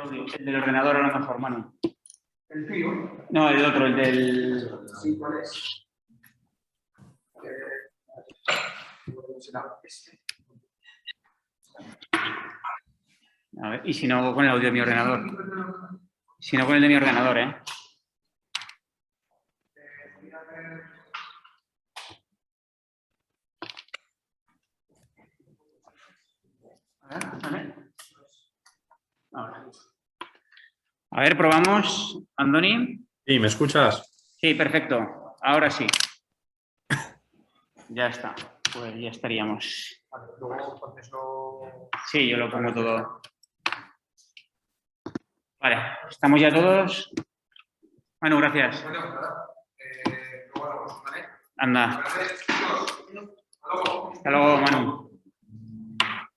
audio? El del ordenador a lo mejor, Manu. ¿El tío? No, el otro, el del... Sí, ¿cuál es? Será este. A ver, y si no, con el audio de mi ordenador. Si no, con el de mi ordenador, ¿eh? A ver, probamos. Andoni. Sí, ¿me escuchas? Sí, perfecto. Ahora sí. Ya está. Pues ya estaríamos. Vale, luego entonces lo... Sí, yo lo pongo todo. Vale, estamos ya todos. Manu, gracias. Bueno, nada. Luego hablamos, ¿vale? Anda. Gracias, chicos. Hasta luego, Manu.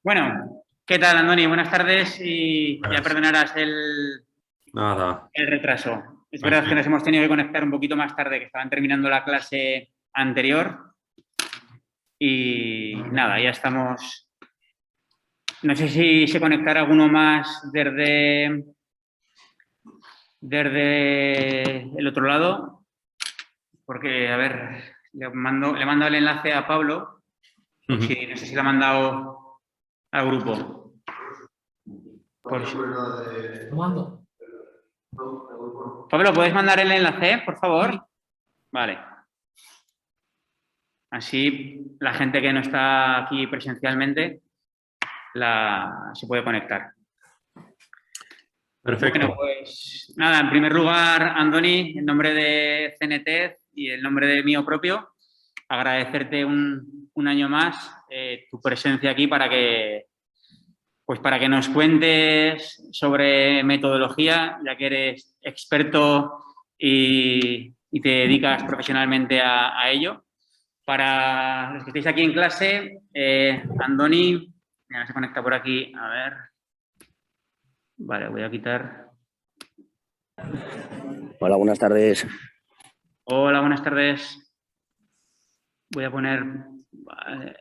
Bueno, ¿qué tal, Andoni? Buenas tardes y ya perdonarás el retraso. Es verdad que nos hemos tenido que conectar un poquito más tarde, que estaban terminando la clase anterior. Y nada, ya estamos. No sé si se conectará alguno más desde el otro lado, porque, a ver, le mando el enlace a Pablo, no sé si le ha mandado al grupo. Pablo, ¿puedes mandar el enlace, por favor? Vale. Así la gente que no está aquí presencialmente se puede conectar. Perfecto. Bueno, pues nada, en primer lugar, Andoni, en nombre de CNT y en nombre de mío propio, agradecerte un año más tu presencia aquí para que nos cuentes sobre metodología, ya que eres experto y te dedicas profesionalmente a ello. Para los que estéis aquí en clase, Andoni, ya se conecta por aquí, a ver. Vale, voy a quitar. Hola, buenas tardes. Hola, buenas tardes. Voy a poner... Vale,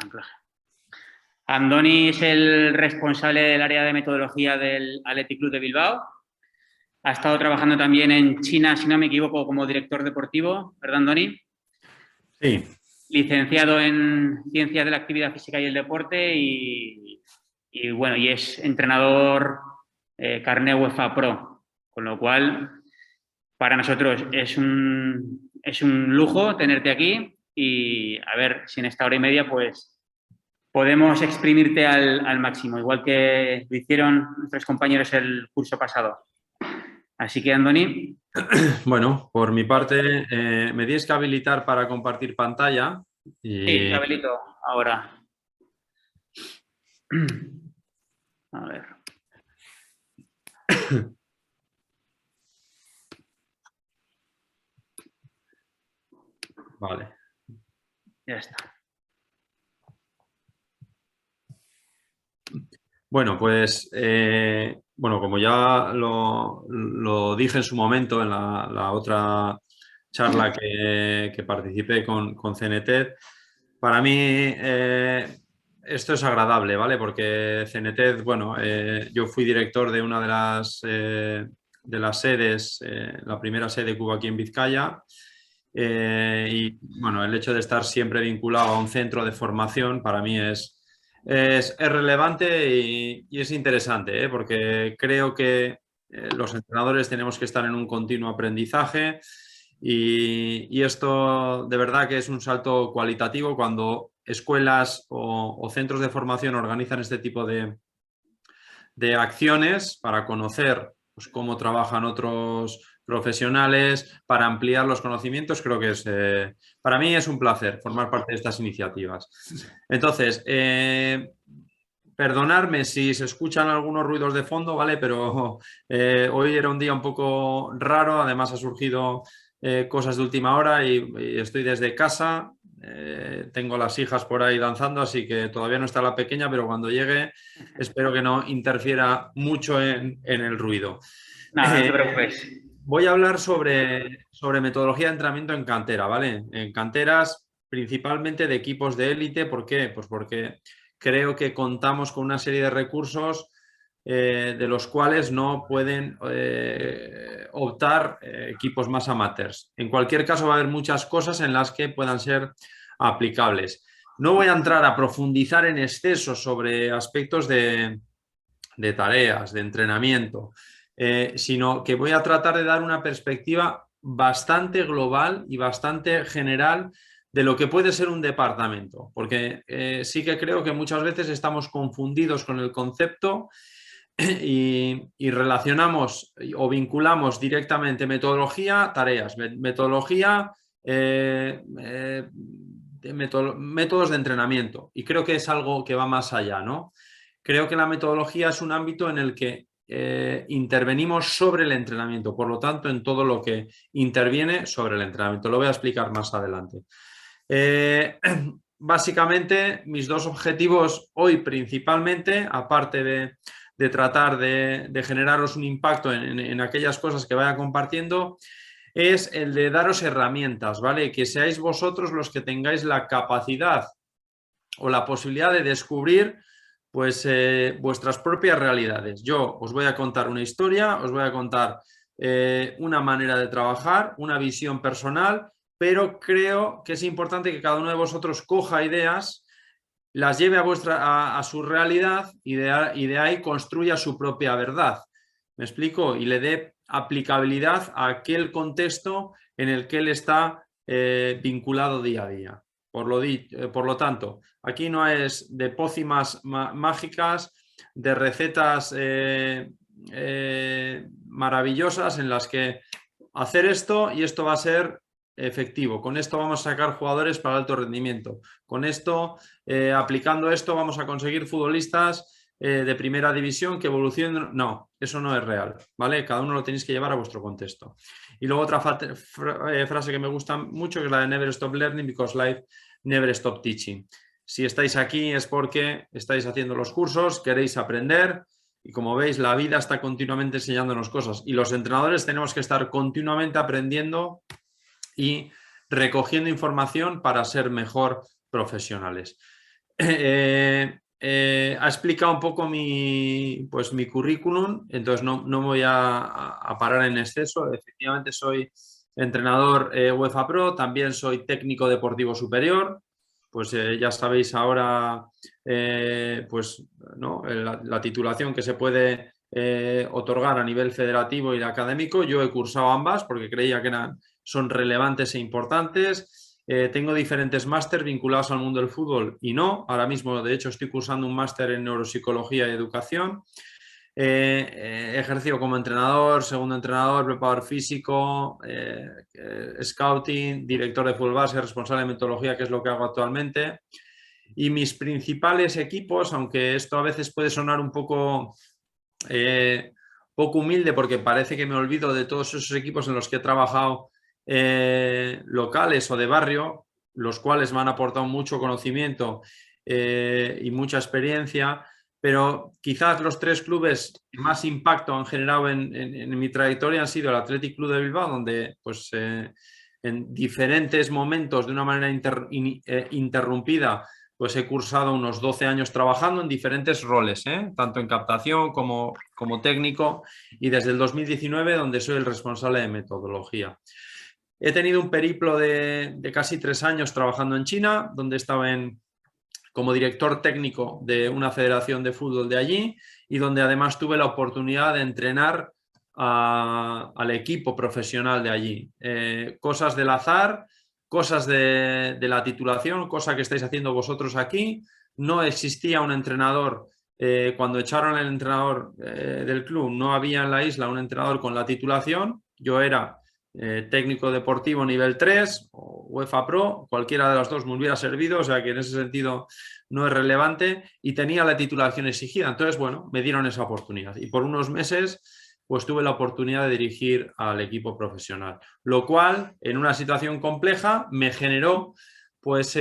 anclaje. Andoni es el responsable del área de metodología del Athletic Club de Bilbao. Ha estado trabajando también en China, si no me equivoco, como director deportivo, ¿verdad, Andoni? Sí. Licenciado en Ciencias de la Actividad Física y el Deporte y bueno, y es entrenador carné UEFA Pro, con lo cual para nosotros es un lujo tenerte aquí y a ver si en esta hora y media pues podemos exprimirte al máximo, igual que lo hicieron nuestros compañeros el curso pasado. Así que, Andoni. Bueno, por mi parte, me tienes que habilitar para compartir pantalla. Y... Sí, te habilito ahora. A ver. Vale. Ya está. Bueno, pues, como ya lo dije en su momento en la otra charla que participé con CNT, para mí esto es agradable, ¿vale? Porque CNT, yo fui director de una de las sedes, la primera sede que hubo aquí en Vizcaya. Y bueno, el hecho de estar siempre vinculado a un centro de formación para mí es relevante y es interesante, porque creo que los entrenadores tenemos que estar en un continuo aprendizaje y esto de verdad que es un salto cualitativo cuando escuelas o centros de formación organizan este tipo de acciones para conocer pues, cómo trabajan otros profesionales, para ampliar los conocimientos. Creo que para mí es un placer formar parte de estas iniciativas. Entonces, perdonadme si se escuchan algunos ruidos de fondo, ¿vale? Pero hoy era un día un poco raro, además ha surgido cosas de última hora y estoy desde casa. Tengo las hijas por ahí danzando, así que todavía no está la pequeña, pero cuando llegue espero que no interfiera mucho en el ruido. Nada, no te preocupes. Voy a hablar sobre metodología de entrenamiento en cantera, ¿vale? En canteras principalmente de equipos de élite. ¿Por qué? Pues porque creo que contamos con una serie de recursos de los cuales no pueden optar equipos más amateurs. En cualquier caso, va a haber muchas cosas en las que puedan ser aplicables. No voy a entrar a profundizar en exceso sobre aspectos de tareas, de entrenamiento, sino que voy a tratar de dar una perspectiva bastante global y bastante general de lo que puede ser un departamento, porque sí que creo que muchas veces estamos confundidos con el concepto y relacionamos o vinculamos directamente metodología, tareas, metodología, métodos de entrenamiento, y creo que es algo que va más allá, ¿no? Creo que la metodología es un ámbito en el que intervenimos sobre el entrenamiento, por lo tanto, en todo lo que interviene sobre el entrenamiento. Lo voy a explicar más adelante. Básicamente, mis dos objetivos hoy principalmente, aparte de tratar de generaros un impacto en aquellas cosas que vaya compartiendo, es el de daros herramientas, ¿vale? Que seáis vosotros los que tengáis la capacidad o la posibilidad de descubrir pues vuestras propias realidades. Yo os voy a contar una historia, os voy a contar una manera de trabajar, una visión personal, pero creo que es importante que cada uno de vosotros coja ideas, las lleve a su realidad y de ahí construya su propia verdad. ¿Me explico? Y le dé aplicabilidad a aquel contexto en el que él está vinculado día a día. Por lo tanto, aquí no es de pócimas mágicas, de recetas maravillosas en las que hacer esto y esto va a ser efectivo. Con esto vamos a sacar jugadores para alto rendimiento. Con esto, aplicando esto, vamos a conseguir futbolistas de primera división que evolucionen. No, eso no es real, ¿vale? Cada uno lo tenéis que llevar a vuestro contexto. Y luego otra frase que me gusta mucho, que es la de Never Stop Learning because life never stop teaching. Si estáis aquí es porque estáis haciendo los cursos, queréis aprender y como veis la vida está continuamente enseñándonos cosas y los entrenadores tenemos que estar continuamente aprendiendo y recogiendo información para ser mejor profesionales. Ha explicado un poco mi currículum, entonces no voy a parar en exceso. Efectivamente soy entrenador UEFA Pro, también soy técnico deportivo superior, pues ya sabéis ahora ¿no? la titulación que se puede otorgar a nivel federativo y académico. Yo he cursado ambas porque creía que son relevantes e importantes. Tengo diferentes máster vinculados al mundo del fútbol y no. Ahora mismo, de hecho, estoy cursando un máster en neuropsicología y educación. He ejercido como entrenador, segundo entrenador, preparador físico, scouting, director de fútbol base, responsable de metodología, que es lo que hago actualmente. Y mis principales equipos, aunque esto a veces puede sonar un poco humilde porque parece que me olvido de todos esos equipos en los que he trabajado locales o de barrio, los cuales me han aportado mucho conocimiento y mucha experiencia, pero quizás los tres clubes que más impacto han generado en mi trayectoria han sido el Athletic Club de Bilbao, donde pues en diferentes momentos de una manera interrumpida pues he cursado unos 12 años trabajando en diferentes roles, tanto en captación como técnico, y desde el 2019 donde soy el responsable de metodología. He tenido un periplo de casi 3 años trabajando en China, donde estaba como director técnico de una federación de fútbol de allí y donde además tuve la oportunidad de entrenar al equipo profesional de allí. Cosas del azar, cosas de la titulación, cosa que estáis haciendo vosotros aquí. No existía un entrenador, cuando echaron al entrenador del club, no había en la isla un entrenador con la titulación. Yo era técnico deportivo nivel 3 o UEFA Pro, cualquiera de las dos me hubiera servido, o sea que en ese sentido no es relevante, y tenía la titulación exigida. Entonces, bueno, me dieron esa oportunidad y por unos meses pues tuve la oportunidad de dirigir al equipo profesional, lo cual en una situación compleja me generó pues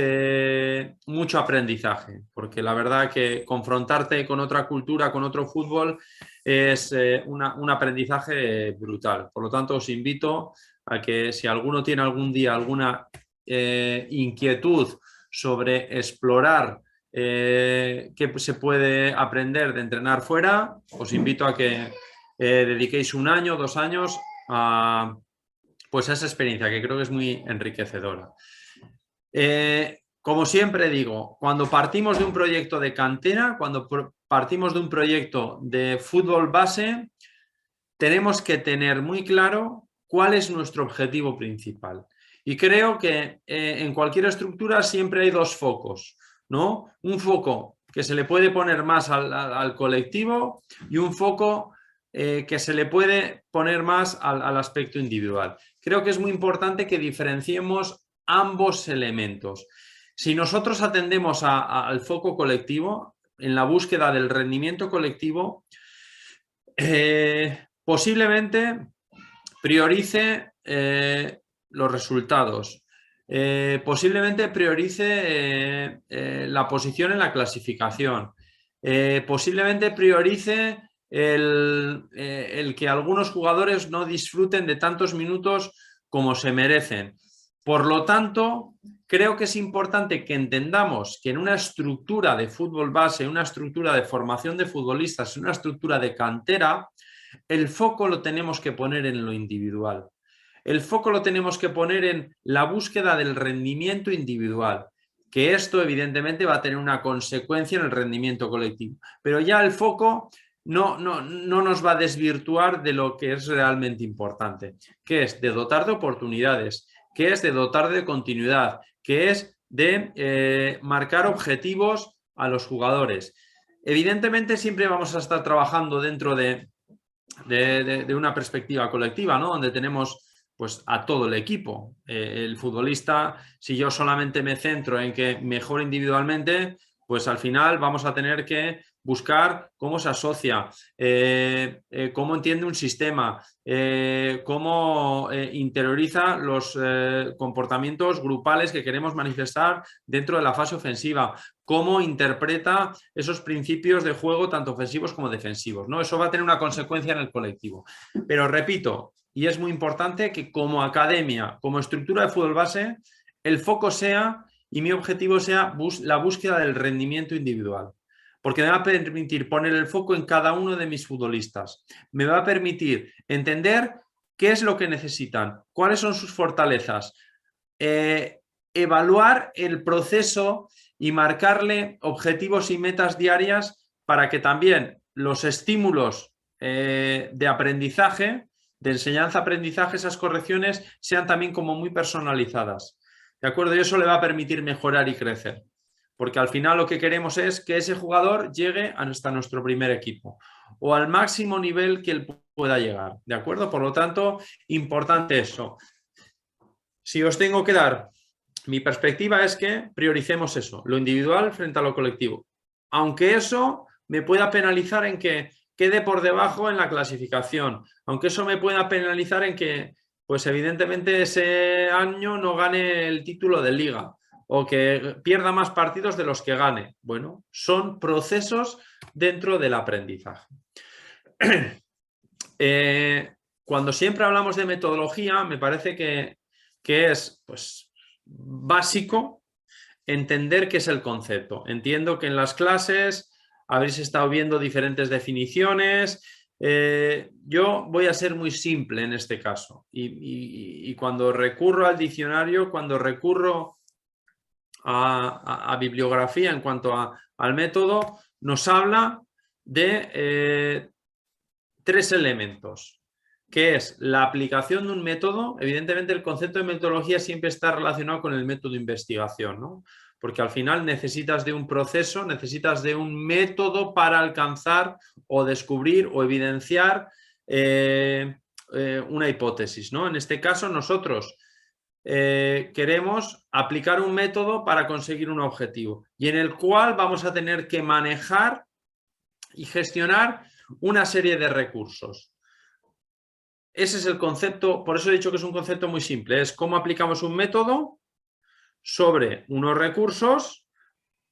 mucho aprendizaje, porque la verdad que confrontarte con otra cultura, con otro fútbol, es un aprendizaje brutal. Por lo tanto, os invito a que si alguno tiene algún día alguna inquietud sobre explorar ¿qué se puede aprender de entrenar fuera? Os invito a que dediquéis 1 año, 2 años a, pues a esa experiencia, que creo que es muy enriquecedora. Como siempre digo, cuando partimos de un proyecto de cantera, cuando partimos de un proyecto de fútbol base, tenemos que tener muy claro cuál es nuestro objetivo principal. Y creo que en cualquier estructura siempre hay 2 focos, ¿no? Un foco que se le puede poner más al colectivo y un foco que se le puede poner más al aspecto individual. Creo que es muy importante que diferenciemos ambos elementos. Si nosotros atendemos al foco colectivo, en la búsqueda del rendimiento colectivo, posiblemente priorice los resultados, posiblemente priorice la posición en la clasificación, posiblemente priorice el que algunos jugadores no disfruten de tantos minutos como se merecen. Por lo tanto, creo que es importante que entendamos que en una estructura de fútbol base, una estructura de formación de futbolistas, una estructura de cantera, el foco lo tenemos que poner en lo individual. El foco lo tenemos que poner en la búsqueda del rendimiento individual, que esto evidentemente va a tener una consecuencia en el rendimiento colectivo. Pero ya el foco no nos va a desvirtuar de lo que es realmente importante, que es de dotar de oportunidades, que es de dotar de continuidad, que es de marcar objetivos a los jugadores. Evidentemente siempre vamos a estar trabajando dentro de una perspectiva colectiva, ¿no? Donde tenemos pues a todo el equipo. El futbolista, si yo solamente me centro en que mejore individualmente, pues al final vamos a tener que buscar cómo se asocia, cómo entiende un sistema, cómo interioriza los comportamientos grupales que queremos manifestar dentro de la fase ofensiva, cómo interpreta esos principios de juego tanto ofensivos como defensivos, ¿no? Eso va a tener una consecuencia en el colectivo. Pero repito, y es muy importante que como academia, como estructura de fútbol base, el foco sea y mi objetivo sea la búsqueda del rendimiento individual. Porque me va a permitir poner el foco en cada uno de mis futbolistas. Me va a permitir entender qué es lo que necesitan, cuáles son sus fortalezas, evaluar el proceso y marcarle objetivos y metas diarias para que también los estímulos de aprendizaje, de enseñanza-aprendizaje, esas correcciones sean también como muy personalizadas. ¿De acuerdo? Y eso le va a permitir mejorar y crecer. Porque al final lo que queremos es que ese jugador llegue hasta nuestro primer equipo o al máximo nivel que él pueda llegar. ¿De acuerdo? Por lo tanto, importante eso. Si os tengo que dar, mi perspectiva es que prioricemos eso, lo individual frente a lo colectivo. Aunque eso me pueda penalizar en que quede por debajo en la clasificación, aunque eso me pueda penalizar en que, pues evidentemente ese año no gane el título de liga o que pierda más partidos de los que gane. Bueno, son procesos dentro del aprendizaje. Cuando siempre hablamos de metodología, me parece que es pues, básico entender qué es el concepto. Entiendo que en las clases habréis estado viendo diferentes definiciones. Yo voy a ser muy simple en este caso y cuando recurro al diccionario, cuando recurro a bibliografía en cuanto al método, nos habla de 3 elementos, que es la aplicación de un método. Evidentemente el concepto de metodología siempre está relacionado con el método de investigación, ¿no? Porque al final necesitas de un proceso, necesitas de un método para alcanzar o descubrir o evidenciar una hipótesis, ¿no? En este caso nosotros queremos aplicar un método para conseguir un objetivo y en el cual vamos a tener que manejar y gestionar una serie de recursos. Ese es el concepto, por eso he dicho que es un concepto muy simple, es cómo aplicamos un método sobre unos recursos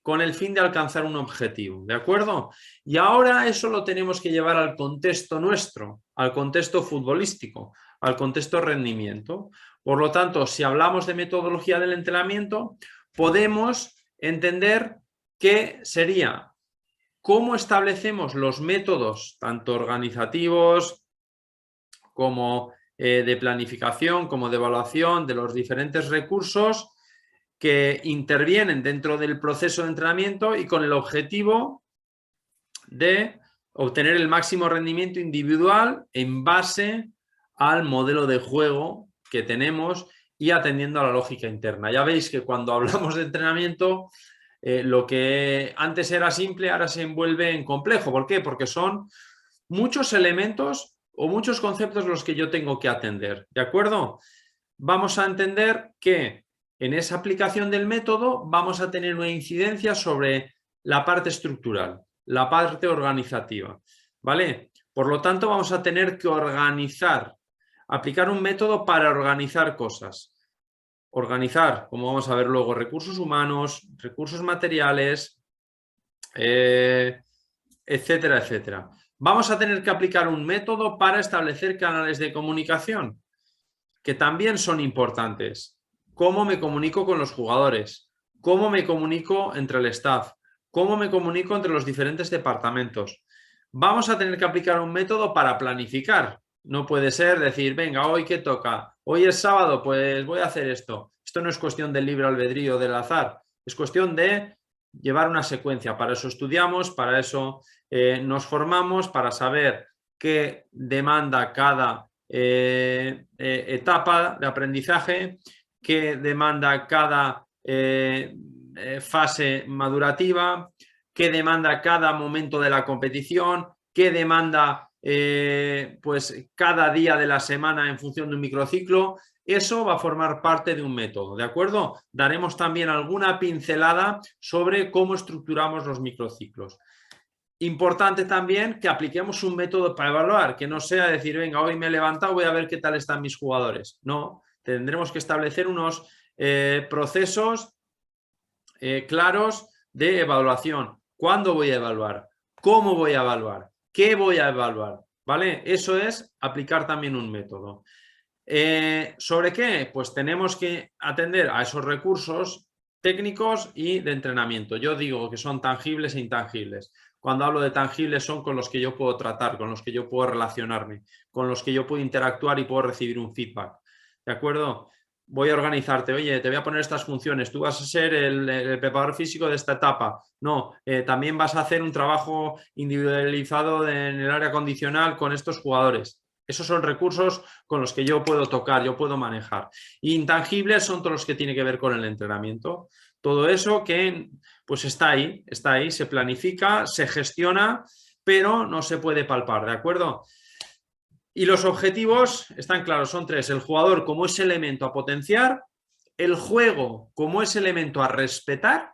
con el fin de alcanzar un objetivo, ¿de acuerdo? Y ahora eso lo tenemos que llevar al contexto nuestro, al contexto futbolístico, al contexto rendimiento. Por lo tanto, si hablamos de metodología del entrenamiento, podemos entender que sería cómo establecemos los métodos, tanto organizativos como de planificación, como de evaluación de los diferentes recursos que intervienen dentro del proceso de entrenamiento y con el objetivo de obtener el máximo rendimiento individual en base al modelo de juego que tenemos y atendiendo a la lógica interna. Ya veis que cuando hablamos de entrenamiento, lo que antes era simple ahora se envuelve en complejo. ¿Por qué? Porque son muchos elementos o muchos conceptos los que yo tengo que atender. ¿De acuerdo? Vamos a entender que en esa aplicación del método vamos a tener una incidencia sobre la parte estructural, la parte organizativa, ¿vale? Por lo tanto, vamos a tener que organizar, aplicar un método para organizar cosas. Organizar, como vamos a ver luego, recursos humanos, recursos materiales, etcétera, etcétera. Vamos a tener que aplicar un método para establecer canales de comunicación, que también son importantes. Cómo me comunico con los jugadores, cómo me comunico entre el staff, cómo me comunico entre los diferentes departamentos. Vamos a tener que aplicar un método para planificar. No puede ser decir, venga, hoy ¿qué toca? Hoy es sábado, pues voy a hacer esto. Esto no es cuestión del libre albedrío, del azar. Es cuestión de llevar una secuencia. Para eso estudiamos, para eso nos formamos, para saber qué demanda cada etapa de aprendizaje, qué demanda cada fase madurativa, qué demanda cada momento de la competición, qué demanda pues cada día de la semana en función de un microciclo. Eso va a formar parte de un método, ¿de acuerdo? Daremos también alguna pincelada sobre cómo estructuramos los microciclos. Importante también que apliquemos un método para evaluar, que no sea decir, venga, hoy me he levantado, voy a ver qué tal están mis jugadores. No, tendremos que establecer unos procesos claros de evaluación. ¿Cuándo voy a evaluar? ¿Cómo voy a evaluar? ¿Qué voy a evaluar? ¿Vale? Eso es aplicar también un método. ¿Sobre qué? Pues tenemos que atender a esos recursos técnicos y de entrenamiento. Yo digo que son tangibles e intangibles. Cuando hablo de tangibles son con los que yo puedo tratar, con los que yo puedo relacionarme, con los que yo puedo interactuar y puedo recibir un feedback. ¿De acuerdo? Voy a organizarte, oye, te voy a poner estas funciones, tú vas a ser el preparador físico de esta etapa. No, también vas a hacer un trabajo individualizado en el área condicional con estos jugadores. Esos son recursos con los que yo puedo tocar, yo puedo manejar. Intangibles son todos los que tienen que ver con el entrenamiento. Todo eso que pues está ahí, se planifica, se gestiona, pero no se puede palpar, ¿de acuerdo? Y los objetivos están claros, son tres. El jugador como ese elemento a potenciar, el juego como ese elemento a respetar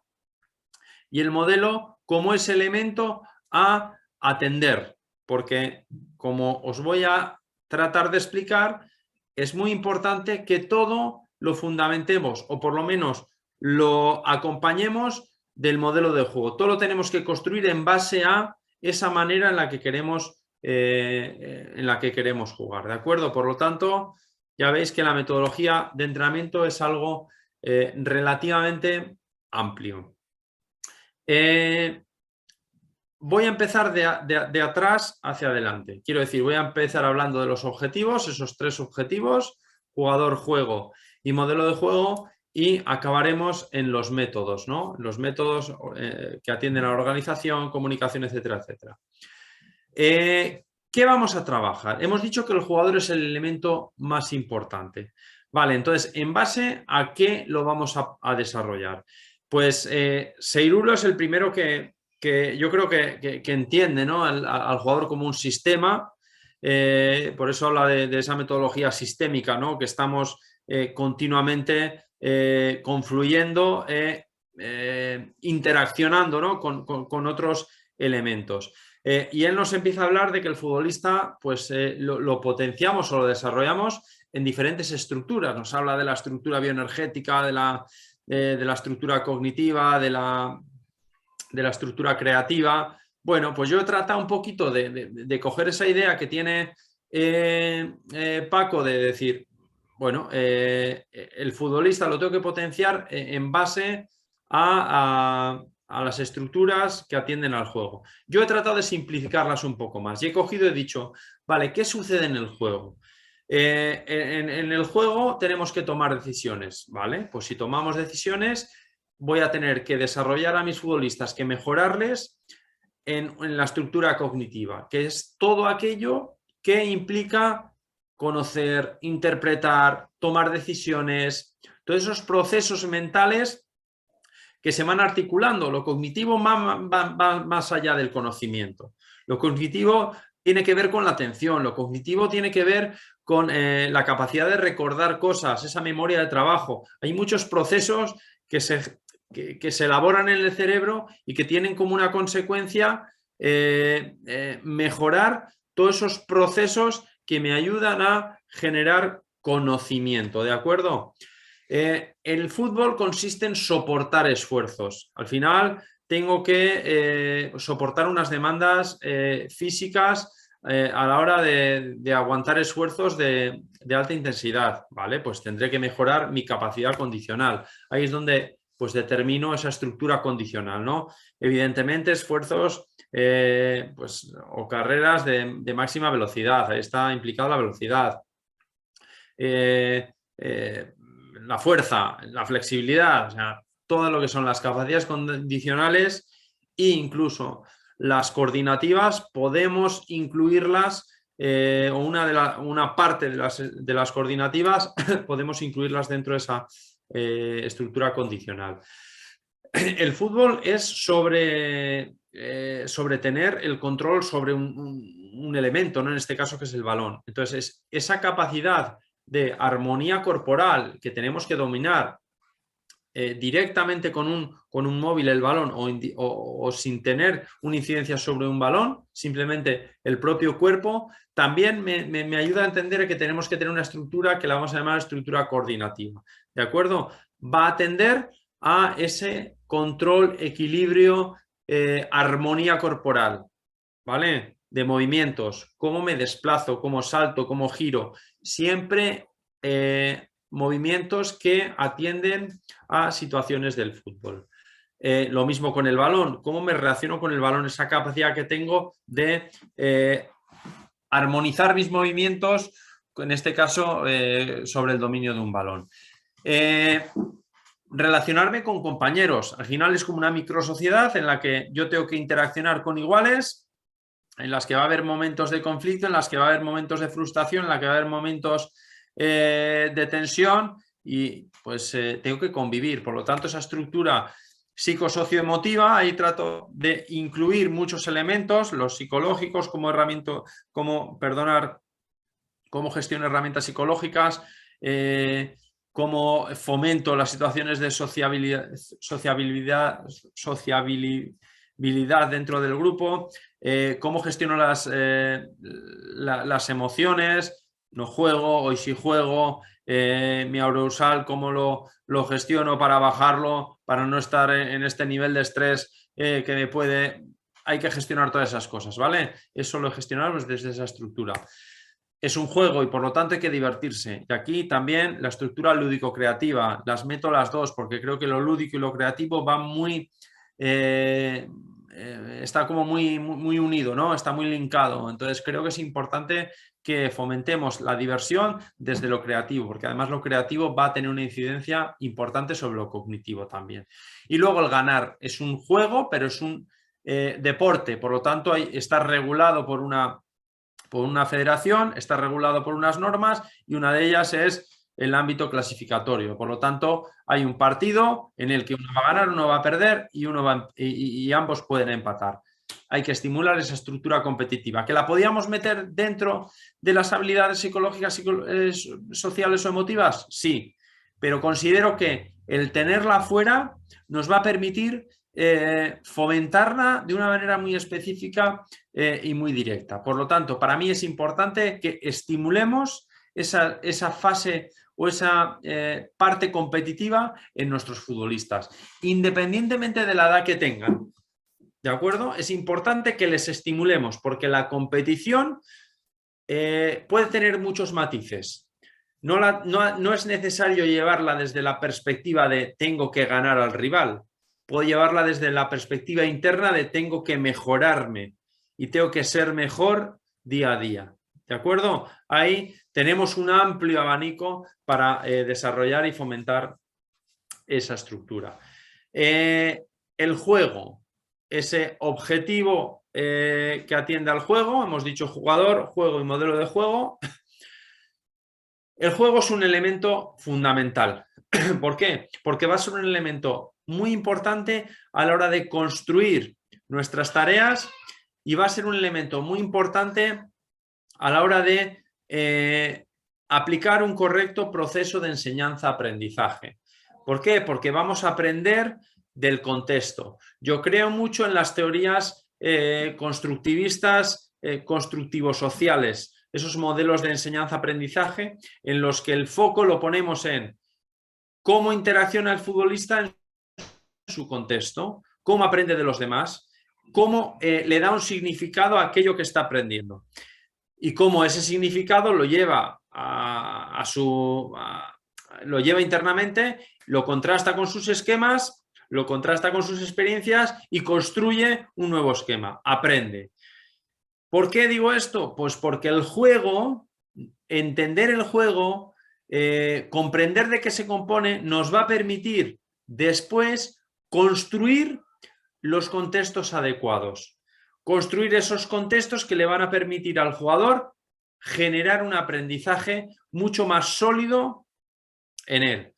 y el modelo como ese elemento a atender. Porque, como os voy a tratar de explicar, es muy importante que todo lo fundamentemos o por lo menos lo acompañemos del modelo de juego. Todo lo tenemos que construir en base a esa manera en la que queremos jugar, ¿de acuerdo? Por lo tanto, ya veis que la metodología de entrenamiento es algo relativamente amplio. Voy a empezar de atrás hacia adelante. Quiero decir, voy a empezar hablando de los objetivos, esos tres objetivos, jugador, juego y modelo de juego, y acabaremos en los métodos, ¿no? Los métodos que atienden a la organización, comunicación, etcétera, etcétera. ¿Qué vamos a trabajar? Hemos dicho que el jugador es el elemento más importante. Vale, entonces, ¿en base a qué lo vamos a desarrollar? Pues Seirulo es el primero que yo creo que entiende, ¿no? al jugador como un sistema. Por eso habla de esa metodología sistémica, ¿no? Que estamos continuamente confluyendo, interaccionando, ¿no? con otros elementos. Y él nos empieza a hablar de que el futbolista pues, lo potenciamos o lo desarrollamos en diferentes estructuras. Nos habla de la estructura bioenergética, de la estructura cognitiva, de la estructura creativa. Bueno, pues yo he tratado un poquito de coger esa idea que tiene Paco de decir, bueno, el futbolista lo tengo que potenciar en base a a las estructuras que atienden al juego. Yo he tratado de simplificarlas un poco más y he cogido y he dicho, vale, ¿qué sucede en el juego? En el juego tenemos que tomar decisiones, ¿vale? Pues si tomamos decisiones, voy a tener que desarrollar a mis futbolistas, que mejorarles en la estructura cognitiva, que es todo aquello que implica conocer, interpretar, tomar decisiones, todos esos procesos mentales que se van articulando. Lo cognitivo va más allá del conocimiento. Lo cognitivo tiene que ver con la atención, lo cognitivo tiene que ver con la capacidad de recordar cosas, esa memoria de trabajo. Hay muchos procesos que se elaboran en el cerebro y que tienen como una consecuencia mejorar todos esos procesos que me ayudan a generar conocimiento, ¿de acuerdo? El fútbol consiste en soportar esfuerzos. Al final tengo que soportar unas demandas físicas a la hora de aguantar esfuerzos de alta intensidad, ¿vale? Pues tendré que mejorar mi capacidad condicional. Ahí es donde pues determino esa estructura condicional, ¿no? Evidentemente esfuerzos pues, o carreras de máxima velocidad, ahí está implicada la velocidad. La fuerza, la flexibilidad, o sea, todo lo que son las capacidades condicionales e incluso las coordinativas podemos incluirlas o una parte de las coordinativas podemos incluirlas dentro de esa estructura condicional. El fútbol es sobre tener el control sobre un elemento, ¿no? En este caso que es el balón. Entonces, esa capacidad de armonía corporal que tenemos que dominar directamente con un móvil el balón o sin tener una incidencia sobre un balón, simplemente el propio cuerpo, también me ayuda a entender que tenemos que tener una estructura que la vamos a llamar estructura coordinativa, ¿de acuerdo? Va a tender a ese control, equilibrio, armonía corporal, ¿vale? De movimientos, cómo me desplazo, cómo salto, cómo giro, siempre movimientos que atienden a situaciones del fútbol. Lo mismo con el balón, cómo me relaciono con el balón, esa capacidad que tengo de armonizar mis movimientos, en este caso sobre el dominio de un balón. Relacionarme con compañeros, al final es como una microsociedad en la que yo tengo que interaccionar con iguales, en las que va a haber momentos de conflicto, en las que va a haber momentos de frustración, en las que va a haber momentos de tensión y pues tengo que convivir. Por lo tanto, esa estructura psicosocioemotiva, ahí trato de incluir muchos elementos, los psicológicos como herramienta, cómo gestiono herramientas psicológicas, cómo fomento las situaciones de sociabilidad dentro del grupo, cómo gestiono las emociones, no juego, hoy sí juego, mi arousal, cómo lo gestiono para bajarlo, para no estar en este nivel de estrés que me puede... Hay que gestionar todas esas cosas, ¿vale? Eso lo gestionamos desde esa estructura. Es un juego y por lo tanto hay que divertirse. Y aquí también la estructura lúdico-creativa, las meto las dos porque creo que lo lúdico y lo creativo van muy... está como muy unido, ¿no? Está muy linkado. Entonces creo que es importante que fomentemos la diversión desde lo creativo, porque además lo creativo va a tener una incidencia importante sobre lo cognitivo también. Y luego el ganar es un juego, pero es un deporte, por lo tanto está regulado por una federación, está regulado por unas normas y una de ellas es el ámbito clasificatorio. Por lo tanto, hay un partido en el que uno va a ganar, uno va a perder y ambos pueden empatar. Hay que estimular esa estructura competitiva. ¿Que la podíamos meter dentro de las habilidades psicológicas, sociales o emotivas? Sí, pero considero que el tenerla fuera nos va a permitir fomentarla de una manera muy específica y muy directa. Por lo tanto, para mí es importante que estimulemos esa fase o esa parte competitiva en nuestros futbolistas, independientemente de la edad que tengan. ¿De acuerdo? Es importante que les estimulemos porque la competición puede tener muchos matices. No es necesario llevarla desde la perspectiva de tengo que ganar al rival, puedo llevarla desde la perspectiva interna de tengo que mejorarme y tengo que ser mejor día a día. ¿De acuerdo? Ahí tenemos un amplio abanico para desarrollar y fomentar esa estructura. El juego, ese objetivo que atiende al juego, hemos dicho jugador, juego y modelo de juego. El juego es un elemento fundamental. ¿Por qué? Porque va a ser un elemento muy importante a la hora de construir nuestras tareas y va a ser un elemento muy importante a la hora de aplicar un correcto proceso de enseñanza-aprendizaje. ¿Por qué? Porque vamos a aprender del contexto. Yo creo mucho en las teorías constructivistas, constructivo-sociales, esos modelos de enseñanza-aprendizaje en los que el foco lo ponemos en cómo interacciona el futbolista en su contexto, cómo aprende de los demás, cómo le da un significado a aquello que está aprendiendo y cómo ese significado lo lleva lo lleva internamente, lo contrasta con sus esquemas, lo contrasta con sus experiencias y construye un nuevo esquema, aprende. ¿Por qué digo esto? Pues porque el juego, entender el juego, comprender de qué se compone, nos va a permitir después construir los contextos adecuados. Construir esos contextos que le van a permitir al jugador generar un aprendizaje mucho más sólido en él.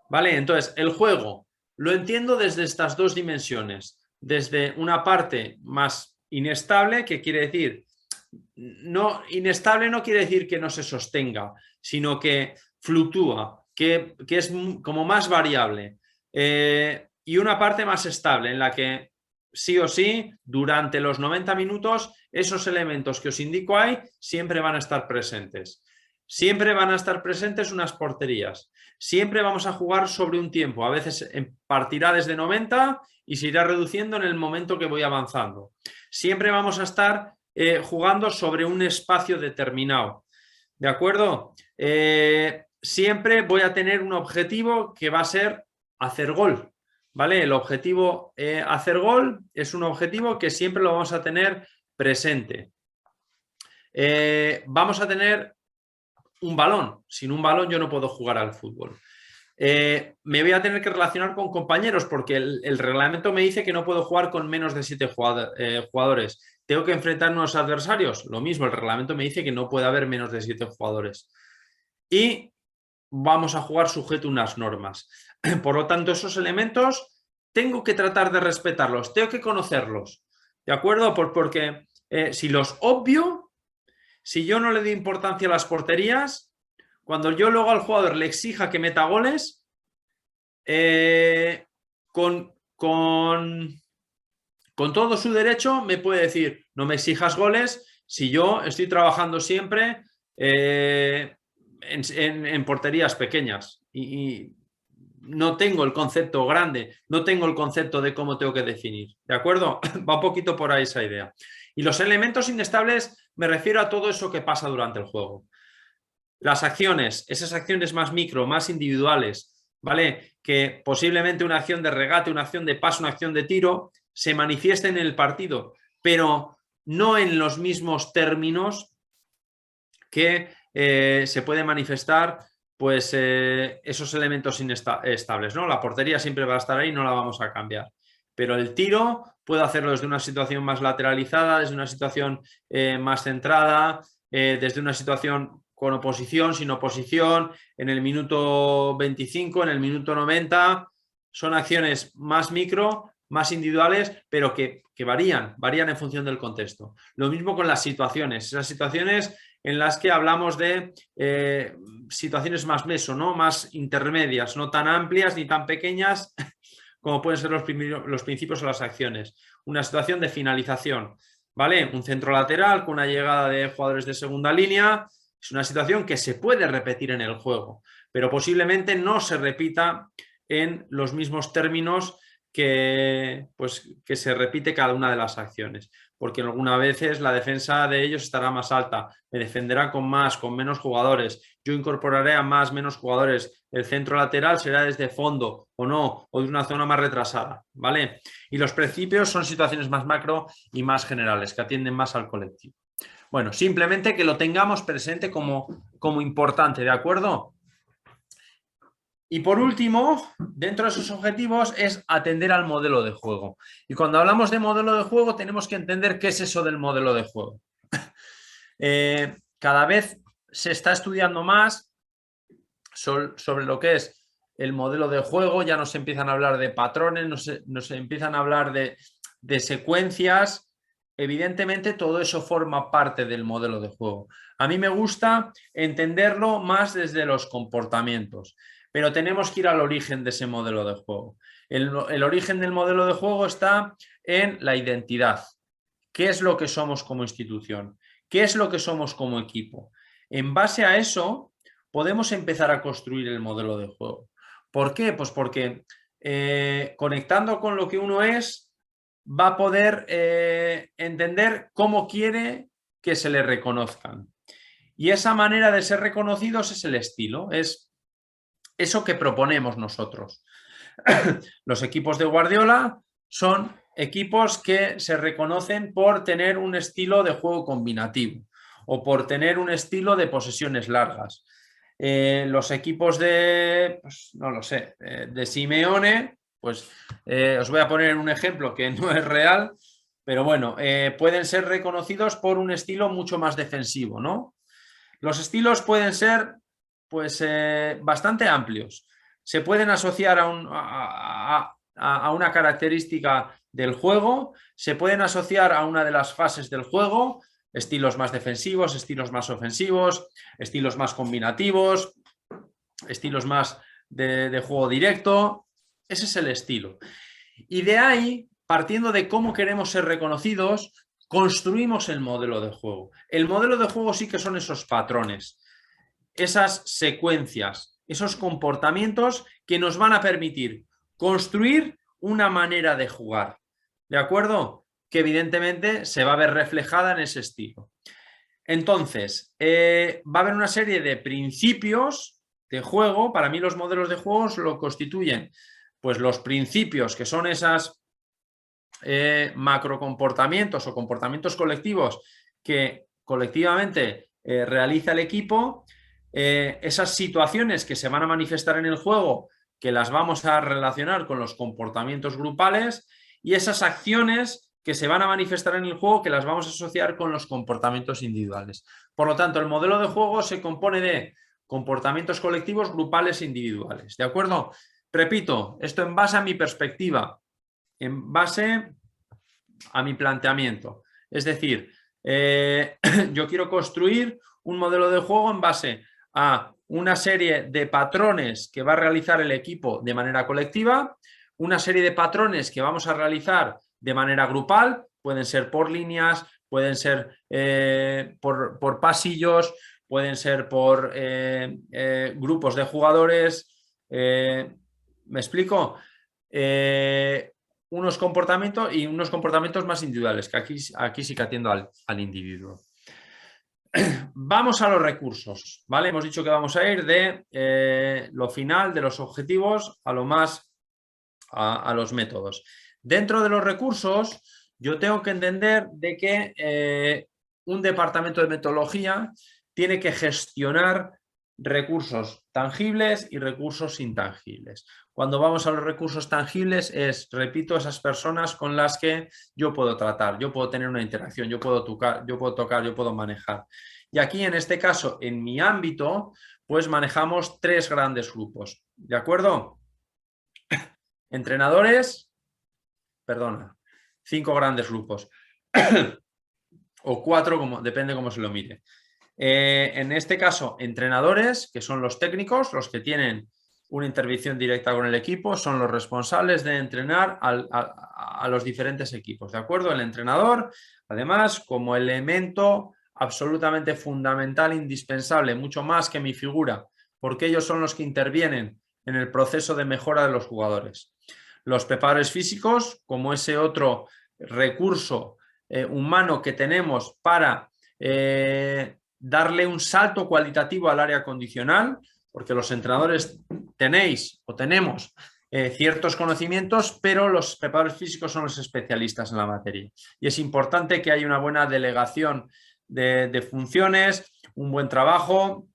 ¿Vale? Entonces, el juego lo entiendo desde estas dos dimensiones. Desde una parte más inestable, que quiere decir, inestable no quiere decir que no se sostenga, sino que fluctúa, que es como más variable. Y una parte más estable, en la que sí o sí, durante los 90 minutos, esos elementos que os indico ahí siempre van a estar presentes. Siempre van a estar presentes unas porterías. Siempre vamos a jugar sobre un tiempo. A veces partirá desde 90 y se irá reduciendo en el momento que voy avanzando. Siempre vamos a estar jugando sobre un espacio determinado. ¿De acuerdo? Siempre voy a tener un objetivo que va a ser hacer gol. ¿Vale? El objetivo hacer gol es un objetivo que siempre lo vamos a tener presente. Vamos a tener un balón. Sin un balón yo no puedo jugar al fútbol. Me voy a tener que relacionar con compañeros porque el reglamento me dice que no puedo jugar con menos de 7 jugadores. ¿Tengo que enfrentar a unos adversarios? Lo mismo, el reglamento me dice que no puede haber menos de 7 jugadores. Y vamos a jugar sujeto a unas normas. Por lo tanto, esos elementos tengo que tratar de respetarlos, tengo que conocerlos. ¿De acuerdo? Porque si los obvio, si yo no le doy importancia a las porterías, cuando yo luego al jugador le exija que meta goles, con todo su derecho me puede decir, no me exijas goles si yo estoy trabajando siempre en porterías pequeñas y no tengo el concepto grande, no tengo el concepto de cómo tengo que definir. ¿De acuerdo? Va un poquito por ahí esa idea. Y los elementos inestables me refiero a todo eso que pasa durante el juego. Las acciones, esas acciones más micro, más individuales, ¿vale? Que posiblemente una acción de regate, una acción de paso, una acción de tiro, se manifieste en el partido, pero no en los mismos términos que se puede manifestar pues esos elementos inestables, ¿no? La portería siempre va a estar ahí, no la vamos a cambiar. Pero el tiro puedo hacerlo desde una situación más lateralizada, desde una situación más centrada, desde una situación con oposición, sin oposición, en el minuto 25, en el minuto 90. Son acciones más micro, más individuales, pero que varían en función del contexto. Lo mismo con las situaciones. Esas situaciones en las que hablamos de situaciones más meso, ¿no? Más intermedias, no tan amplias ni tan pequeñas como pueden ser los principios o las acciones. Una situación de finalización, ¿vale? Un centro lateral con una llegada de jugadores de segunda línea es una situación que se puede repetir en el juego, pero posiblemente no se repita en los mismos términos que se repite cada una de las acciones, porque algunas veces la defensa de ellos estará más alta, me defenderá con más, con menos jugadores, yo incorporaré a más, menos jugadores, el centro lateral será desde fondo o no, o de una zona más retrasada, ¿vale? Y los principios son situaciones más macro y más generales, que atienden más al colectivo. Bueno, simplemente que lo tengamos presente como importante, ¿de acuerdo? Y por último, dentro de esos objetivos es atender al modelo de juego. Y cuando hablamos de modelo de juego tenemos que entender qué es eso del modelo de juego. Cada vez se está estudiando más sobre lo que es el modelo de juego, ya nos empiezan a hablar de patrones, nos empiezan a hablar de secuencias. Evidentemente todo eso forma parte del modelo de juego. A mí me gusta entenderlo más desde los comportamientos, pero tenemos que ir al origen de ese modelo de juego. El origen del modelo de juego está en la identidad. ¿Qué es lo que somos como institución? ¿Qué es lo que somos como equipo? En base a eso podemos empezar a construir el modelo de juego. ¿Por qué? Pues porque conectando con lo que uno es, va a poder entender cómo quiere que se le reconozcan. Y esa manera de ser reconocidos es el estilo, es eso que proponemos nosotros. Los equipos de Guardiola son equipos que se reconocen por tener un estilo de juego combinativo o por tener un estilo de posesiones largas. Los equipos de, pues, no lo sé, de Simeone, pues os voy a poner un ejemplo que no es real, pero bueno, pueden ser reconocidos por un estilo mucho más defensivo, ¿no? Los estilos pueden ser pues bastante amplios. Se pueden asociar a una característica del juego, se pueden asociar a una de las fases del juego, estilos más defensivos, estilos más ofensivos, estilos más combinativos, estilos más de juego directo. Ese es el estilo. Y de ahí, partiendo de cómo queremos ser reconocidos, construimos el modelo de juego. El modelo de juego sí que son esos patrones, esas secuencias, esos comportamientos que nos van a permitir construir una manera de jugar, ¿de acuerdo? Que evidentemente se va a ver reflejada en ese estilo. Entonces, va a haber una serie de principios de juego. Para mí los modelos de juegos lo constituyen pues los principios, que son esas macrocomportamientos o comportamientos colectivos que colectivamente realiza el equipo, esas situaciones que se van a manifestar en el juego, que las vamos a relacionar con los comportamientos grupales, y esas acciones que se van a manifestar en el juego, que las vamos a asociar con los comportamientos individuales. Por lo tanto, el modelo de juego se compone de comportamientos colectivos, grupales e individuales. ¿De acuerdo? Repito, esto en base a mi perspectiva, en base a mi planteamiento. Es decir, yo quiero construir un modelo de juego en base a una serie de patrones que va a realizar el equipo de manera colectiva, una serie de patrones que vamos a realizar de manera grupal, pueden ser por líneas, pueden ser por pasillos, pueden ser por grupos de jugadores. ¿Me explico? Unos comportamientos y unos comportamientos más individuales, que aquí sí que atiendo al individuo. Vamos a los recursos, ¿vale? Hemos dicho que vamos a ir de lo final, de los objetivos, a lo más a los métodos. Dentro de los recursos, yo tengo que entender de que un departamento de metodología tiene que gestionar recursos tangibles y recursos intangibles. Cuando vamos a los recursos tangibles es, repito, esas personas con las que yo puedo tratar, yo puedo tener una interacción, yo puedo tocar, yo puedo manejar. Y aquí, en este caso, en mi ámbito, pues manejamos 3 grandes grupos, ¿de acuerdo? Entrenadores, perdona, 5 grandes grupos, o 4, depende cómo se lo mire. En este caso, entrenadores, que son los técnicos, los que tienen una intervención directa con el equipo, son los responsables de entrenar a los diferentes equipos, ¿de acuerdo? El entrenador, además, como elemento absolutamente fundamental, indispensable, mucho más que mi figura, porque ellos son los que intervienen en el proceso de mejora de los jugadores. Los preparadores físicos, como ese otro recurso humano que tenemos para darle un salto cualitativo al área condicional, porque los entrenadores tenéis o tenemos ciertos conocimientos, pero los preparadores físicos son los especialistas en la materia. Y es importante que haya una buena delegación de funciones, un buen trabajo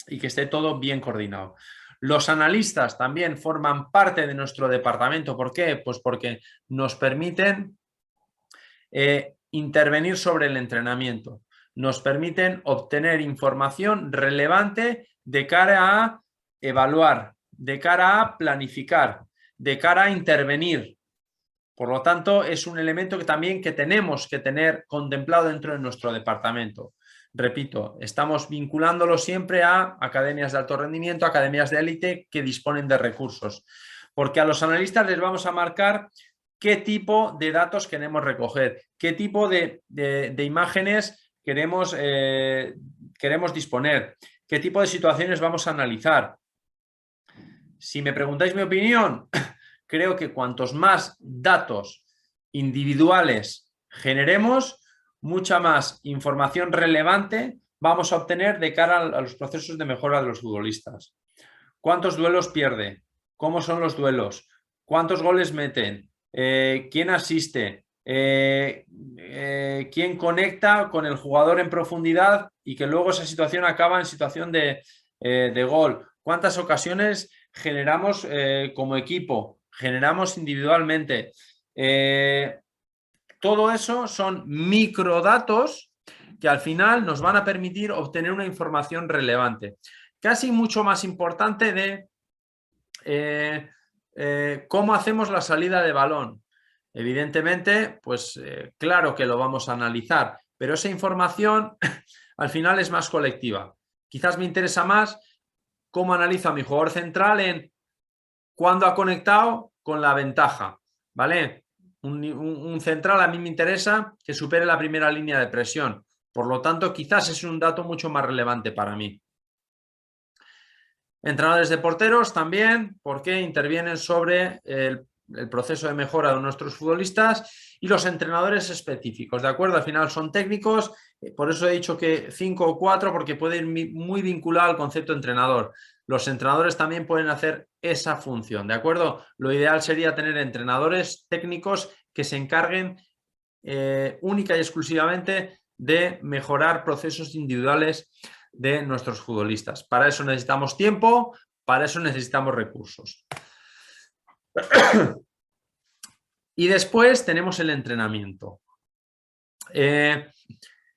y que esté todo bien coordinado. Los analistas también forman parte de nuestro departamento. ¿Por qué? Pues porque nos permiten intervenir sobre el entrenamiento. Nos permiten obtener información relevante de cara a evaluar, de cara a planificar, de cara a intervenir. Por lo tanto, es un elemento que también tenemos que tener contemplado dentro de nuestro departamento. Repito, estamos vinculándolo siempre a academias de alto rendimiento, academias de élite que disponen de recursos. Porque a los analistas les vamos a marcar qué tipo de datos queremos recoger, qué tipo de imágenes queremos disponer, qué tipo de situaciones vamos a analizar. Si me preguntáis mi opinión, creo que cuantos más datos individuales generemos, mucha más información relevante vamos a obtener de cara a los procesos de mejora de los futbolistas. ¿Cuántos duelos pierde? ¿Cómo son los duelos? ¿Cuántos goles meten? ¿Quién asiste? ¿Quién conecta con el jugador en profundidad y que luego esa situación acaba en situación de gol? ¿Cuántas ocasiones generamos como equipo? ¿Generamos individualmente? Todo eso son microdatos que al final nos van a permitir obtener una información relevante. Casi mucho más importante de cómo hacemos la salida de balón. Evidentemente, pues claro que lo vamos a analizar, pero esa información al final es más colectiva. Quizás me interesa más cómo analizo a mi jugador central en cuándo ha conectado con la ventaja, ¿vale? Un central a mí me interesa que supere la primera línea de presión. Por lo tanto, quizás es un dato mucho más relevante para mí. Entrenadores de porteros también, porque intervienen sobre el proceso de mejora de nuestros futbolistas, y los entrenadores específicos, ¿de acuerdo? Al final son técnicos, por eso he dicho que 5 o 4, porque puede ir muy vinculado al concepto de entrenador. Los entrenadores también pueden hacer esa función, ¿de acuerdo? Lo ideal sería tener entrenadores técnicos que se encarguen única y exclusivamente de mejorar procesos individuales de nuestros futbolistas. Para eso necesitamos tiempo, para eso necesitamos recursos. Y después tenemos el entrenamiento. El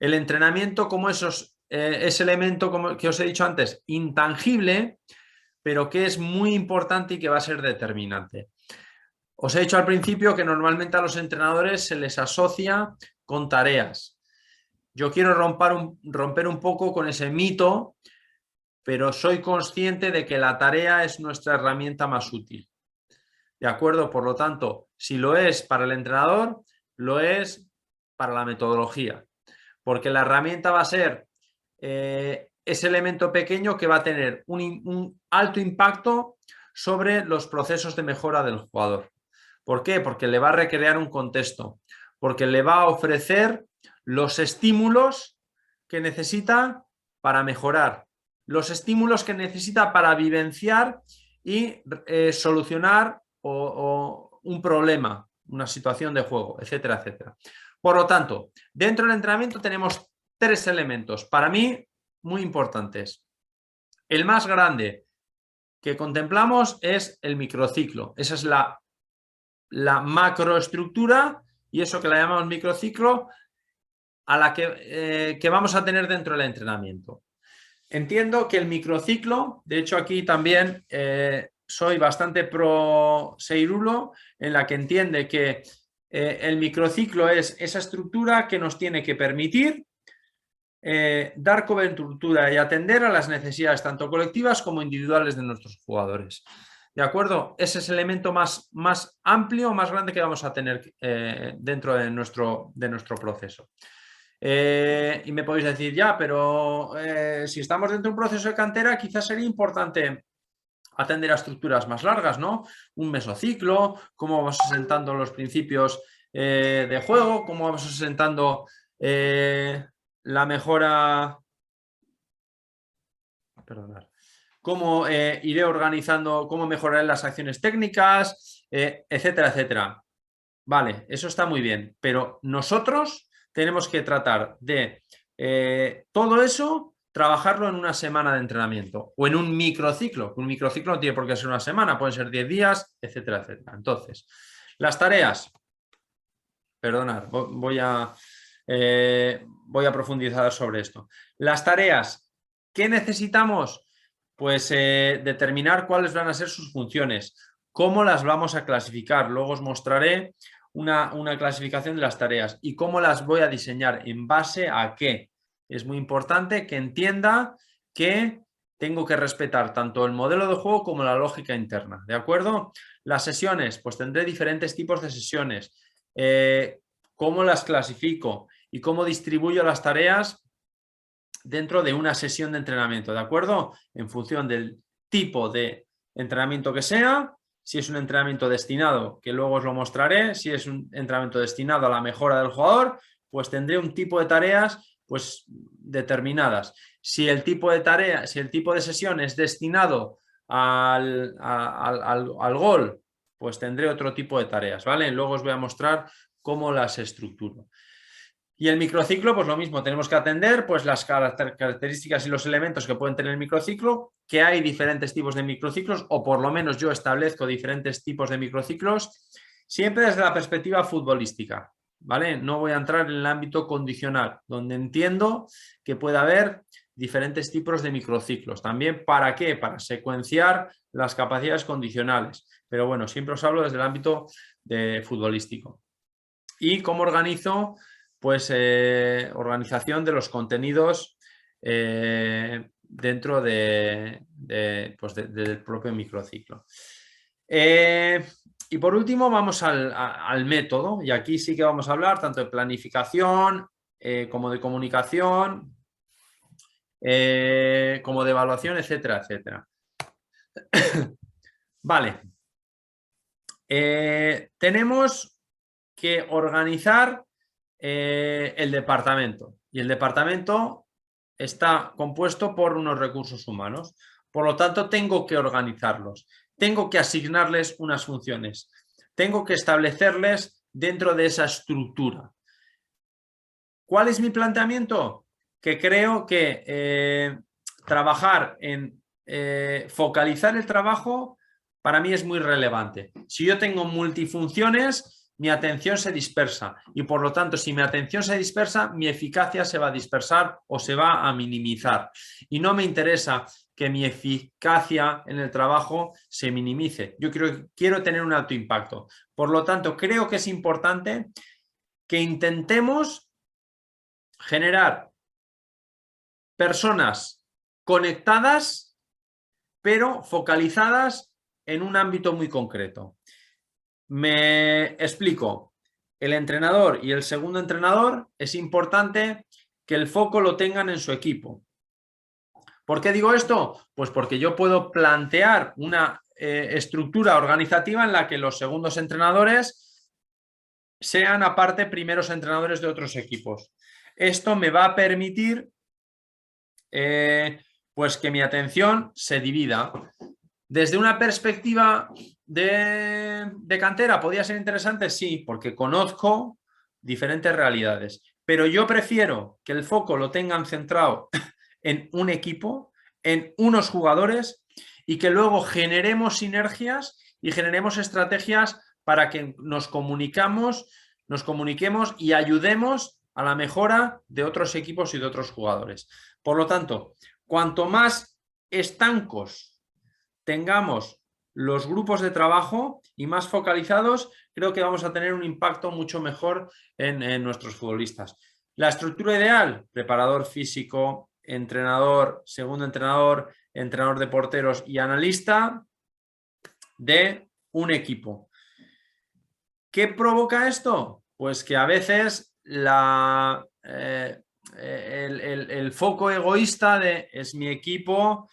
entrenamiento como ese elemento, como que os he dicho antes, intangible, pero que es muy importante y que va a ser determinante. Os he dicho al principio que normalmente a los entrenadores se les asocia con tareas. Yo quiero romper un poco con ese mito, pero soy consciente de que la tarea es nuestra herramienta más útil. ¿De acuerdo? Por lo tanto, si lo es para el entrenador, lo es para la metodología. Porque la herramienta va a ser ese elemento pequeño que va a tener un alto impacto sobre los procesos de mejora del jugador. ¿Por qué? Porque le va a recrear un contexto, porque le va a ofrecer los estímulos que necesita para mejorar, los estímulos que necesita para vivenciar y solucionar un problema, una situación de juego, etcétera, etcétera. Por lo tanto, dentro del entrenamiento tenemos 3 elementos, para mí, muy importantes. El más grande que contemplamos es el microciclo. Esa es la macroestructura, y eso que la llamamos microciclo, a la que vamos a tener dentro del entrenamiento. Entiendo que el microciclo, de hecho aquí también soy bastante pro Seirulo, en la que entiende que el microciclo es esa estructura que nos tiene que permitir dar cobertura y atender a las necesidades tanto colectivas como individuales de nuestros jugadores. ¿De acuerdo? Ese es el elemento más amplio, más grande que vamos a tener dentro de nuestro proceso. Y me podéis decir, ya, pero si estamos dentro de un proceso de cantera, quizás sería importante atender a estructuras más largas, ¿no? Un mesociclo, cómo vamos asentando los principios de juego, cómo vamos asentando la mejora, perdonad, cómo iré organizando, cómo mejoraré las acciones técnicas, etcétera, etcétera. Vale, eso está muy bien, pero nosotros tenemos que tratar de todo eso, trabajarlo en una semana de entrenamiento o en un microciclo. Un microciclo no tiene por qué ser una semana, pueden ser 10 días, etcétera, etcétera. Entonces, las tareas, perdonad, voy a profundizar sobre esto. Las tareas, ¿qué necesitamos? Pues determinar cuáles van a ser sus funciones, cómo las vamos a clasificar. Luego os mostraré una clasificación de las tareas y cómo las voy a diseñar, en base a qué. Es muy importante que entienda que tengo que respetar tanto el modelo de juego como la lógica interna, ¿de acuerdo? Las sesiones, pues tendré diferentes tipos de sesiones. Cómo las clasifico y cómo distribuyo las tareas dentro de una sesión de entrenamiento, ¿de acuerdo? En función del tipo de entrenamiento que sea, si es un entrenamiento destinado, que luego os lo mostraré, si es un entrenamiento destinado a la mejora del jugador, pues tendré un tipo de tareas pues determinadas. Si el tipo de tarea, si el tipo de sesión es destinado al gol, pues tendré otro tipo de tareas, ¿vale? Luego os voy a mostrar cómo las estructuro. Y el microciclo, pues lo mismo, tenemos que atender pues las características y los elementos que pueden tener el microciclo, que hay diferentes tipos de microciclos, o por lo menos yo establezco diferentes tipos de microciclos, siempre desde la perspectiva futbolística, ¿vale? No voy a entrar en el ámbito condicional, donde entiendo que puede haber diferentes tipos de microciclos. También, ¿para qué? Para secuenciar las capacidades condicionales. Pero bueno, siempre os hablo desde el ámbito futbolístico. ¿Y cómo organizo? Pues organización de los contenidos dentro del propio microciclo. Y por último vamos al método, y aquí sí que vamos a hablar tanto de planificación como de comunicación, como de evaluación, etcétera, etcétera. Vale. Tenemos que organizar el departamento, y el departamento está compuesto por unos recursos humanos, por lo tanto tengo que organizarlos, tengo que asignarles unas funciones, tengo que establecerles dentro de esa estructura. ¿Cuál es mi planteamiento? Que creo que trabajar en focalizar el trabajo para mí es muy relevante. Si yo tengo multifunciones, mi atención se dispersa y por lo tanto si mi atención se dispersa, mi eficacia se va a dispersar o se va a minimizar, y no me interesa que mi eficacia en el trabajo se minimice. Yo quiero tener un alto impacto. Por lo tanto, creo que es importante que intentemos generar personas conectadas pero focalizadas en un ámbito muy concreto. Me explico. El entrenador y el segundo entrenador es importante que el foco lo tengan en su equipo. ¿Por qué digo esto? Pues porque yo puedo plantear una estructura organizativa en la que los segundos entrenadores sean aparte primeros entrenadores de otros equipos. Esto me va a permitir pues que mi atención se divida. Desde una perspectiva de cantera, ¿podría ser interesante? Sí, porque conozco diferentes realidades, pero yo prefiero que el foco lo tengan centrado en un equipo, en unos jugadores, y que luego generemos sinergias y generemos estrategias para que nos comuniquemos y ayudemos a la mejora de otros equipos y de otros jugadores. Por lo tanto, cuanto más estancos tengamos los grupos de trabajo y más focalizados, creo que vamos a tener un impacto mucho mejor en nuestros futbolistas. La estructura ideal: preparador físico, entrenador, segundo entrenador, entrenador de porteros y analista de un equipo. ¿Qué provoca esto? Pues que a veces el foco egoísta de es mi equipo,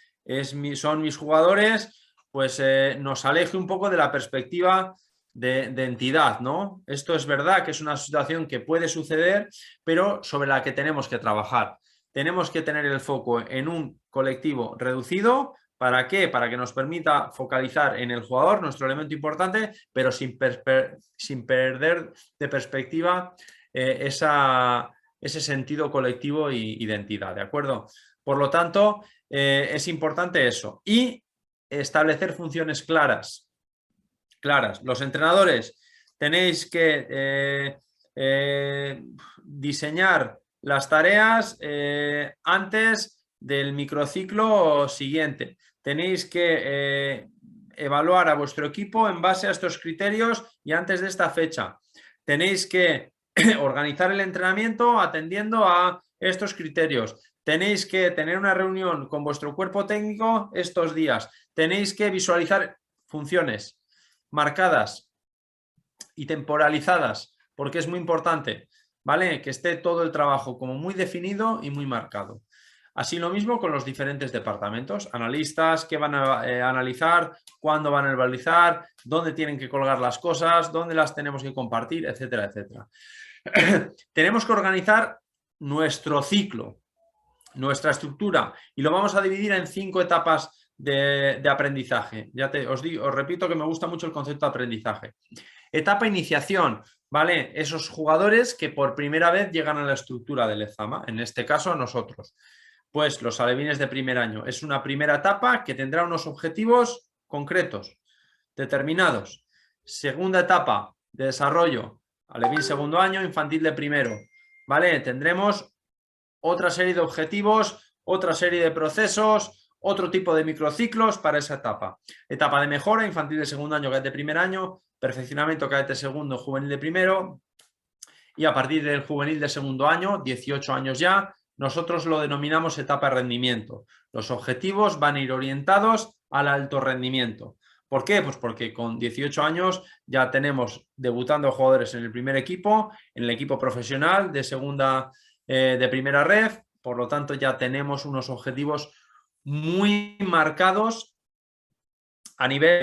son mis jugadores, pues nos aleje un poco de la perspectiva de entidad, ¿no? Esto es verdad que es una situación que puede suceder, pero sobre la que tenemos que trabajar. Tenemos que tener el foco en un colectivo reducido ¿Para qué? Para que nos permita focalizar en el jugador, nuestro elemento importante, pero sin perder de perspectiva ese sentido colectivo y identidad, ¿de acuerdo? Por lo tanto, es importante eso. Y establecer funciones claras. Los entrenadores tenéis que diseñar las tareas antes del microciclo siguiente. Tenéis que evaluar a vuestro equipo en base a estos criterios y antes de esta fecha. Tenéis que organizar el entrenamiento atendiendo a estos criterios. Tenéis que tener una reunión con vuestro cuerpo técnico estos días. Tenéis que visualizar funciones marcadas y temporalizadas, porque es muy importante, ¿vale? Que esté todo el trabajo como muy definido y muy marcado. Así lo mismo con los diferentes departamentos, analistas que van a analizar, cuándo van a analizar, dónde tienen que colgar las cosas, dónde las tenemos que compartir, etcétera, etcétera. Tenemos que organizar nuestro ciclo, nuestra estructura, y lo vamos a dividir en 5 etapas de aprendizaje. Os repito que me gusta mucho el concepto de aprendizaje. Etapa iniciación, ¿vale? Esos jugadores que por primera vez llegan a la estructura del Lezama, en este caso nosotros. Pues los alevines de primer año. Es una primera etapa que tendrá unos objetivos concretos, determinados. Segunda etapa de desarrollo, alevín segundo año, infantil de primero, ¿vale? Tendremos otra serie de objetivos, otra serie de procesos, otro tipo de microciclos para esa etapa. Etapa de mejora, infantil de segundo año, cadete de primer año, perfeccionamiento, cadete segundo, juvenil de primero, y a partir del juvenil de segundo año, 18 años ya, nosotros lo denominamos etapa de rendimiento. Los objetivos van a ir orientados al alto rendimiento. ¿Por qué? Pues porque con 18 años ya tenemos debutando jugadores en el primer equipo, en el equipo profesional de segunda, de primera red. Por lo tanto, ya tenemos unos objetivos muy marcados a nivel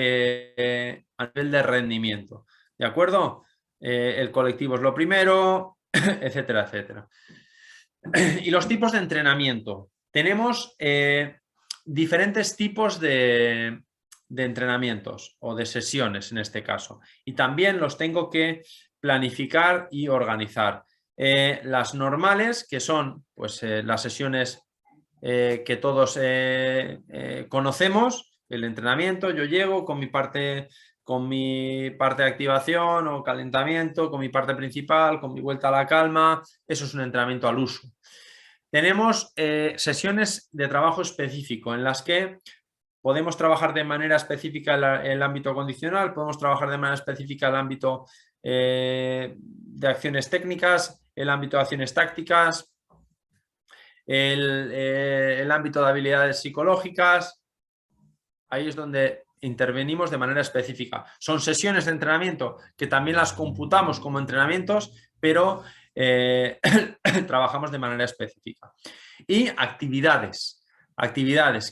de rendimiento. ¿De acuerdo? El colectivo es lo primero, etcétera, etcétera. Y los tipos de entrenamiento. Tenemos diferentes tipos de entrenamientos o de sesiones en este caso. Y también los tengo que planificar y organizar. Las normales, que son pues, las sesiones que todos conocemos, el entrenamiento, yo llego con mi parte de activación o calentamiento, con mi parte principal, con mi vuelta a la calma. Eso es un entrenamiento al uso. Tenemos sesiones de trabajo específico en las que podemos trabajar de manera específica el ámbito condicional, podemos trabajar de manera específica el ámbito de acciones técnicas, el ámbito de acciones tácticas, el ámbito de habilidades psicológicas. Ahí es donde intervenimos de manera específica. Son sesiones de entrenamiento que también las computamos como entrenamientos, pero trabajamos de manera específica. Y actividades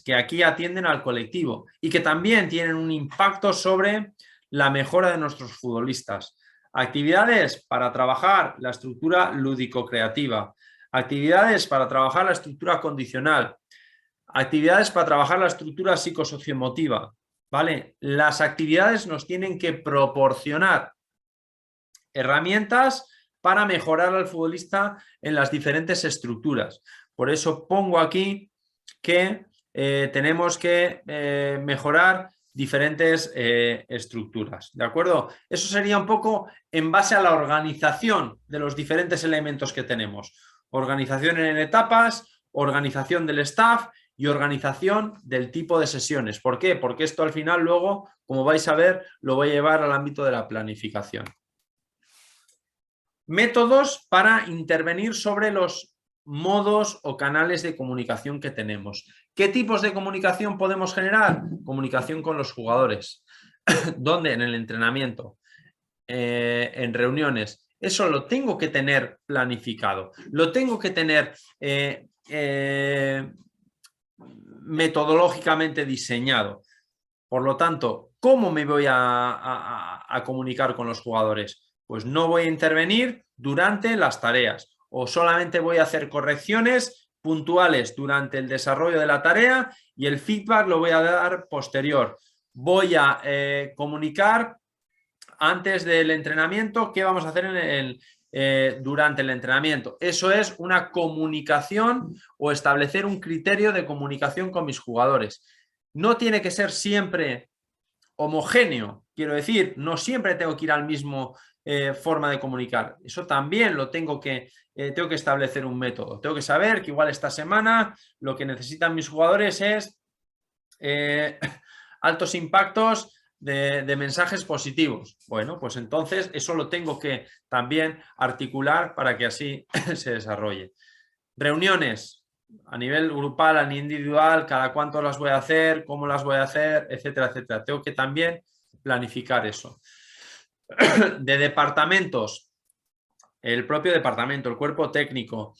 que aquí atienden al colectivo y que también tienen un impacto sobre la mejora de nuestros futbolistas. Actividades para trabajar la estructura lúdico-creativa. Actividades para trabajar la estructura condicional. Actividades para trabajar la estructura psicosocioemotiva, ¿vale? Las actividades nos tienen que proporcionar herramientas para mejorar al futbolista en las diferentes estructuras. Por eso pongo aquí que tenemos que mejorar diferentes estructuras, ¿de acuerdo? Eso sería un poco en base a la organización de los diferentes elementos que tenemos. Organización en etapas, organización del staff y organización del tipo de sesiones. ¿Por qué? Porque esto al final luego, como vais a ver, lo voy a llevar al ámbito de la planificación. Métodos para intervenir sobre los modos o canales de comunicación que tenemos. ¿Qué tipos de comunicación podemos generar? Comunicación con los jugadores. ¿Dónde? En el entrenamiento, en reuniones. Eso lo tengo que tener planificado. Lo tengo que tener metodológicamente diseñado. Por lo tanto, ¿cómo me voy a comunicar con los jugadores? Pues no voy a intervenir durante las tareas o solamente voy a hacer correcciones puntuales durante el desarrollo de la tarea y el feedback lo voy a dar posterior. Voy a comunicar antes del entrenamiento qué vamos a hacer durante el entrenamiento. Eso es una comunicación o establecer un criterio de comunicación con mis jugadores. No tiene que ser siempre homogéneo, quiero decir, no siempre tengo que ir al mismo forma de comunicar. Eso también lo tengo que establecer un método. Tengo que saber que igual esta semana lo que necesitan mis jugadores es altos impactos de mensajes positivos. Bueno, pues entonces eso lo tengo que también articular para que así se desarrolle. Reuniones a nivel grupal, a nivel individual, cada cuánto las voy a hacer, cómo las voy a hacer, etcétera, etcétera. Tengo que también planificar eso. De departamentos, el propio departamento, el cuerpo técnico,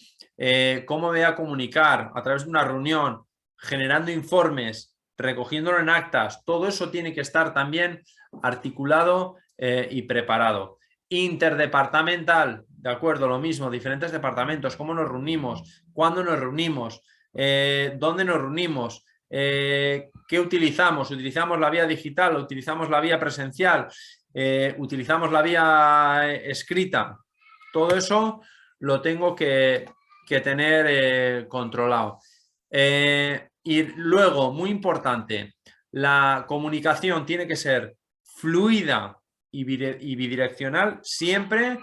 cómo me voy a comunicar a través de una reunión, generando informes, recogiéndolo en actas, todo eso tiene que estar también articulado y preparado. Interdepartamental, de acuerdo, lo mismo, diferentes departamentos, cómo nos reunimos, cuándo nos reunimos, dónde nos reunimos, qué utilizamos, utilizamos la vía digital, utilizamos la vía presencial, utilizamos la vía escrita, todo eso lo tengo que tener controlado. Y luego, muy importante, la comunicación tiene que ser fluida y bidireccional siempre.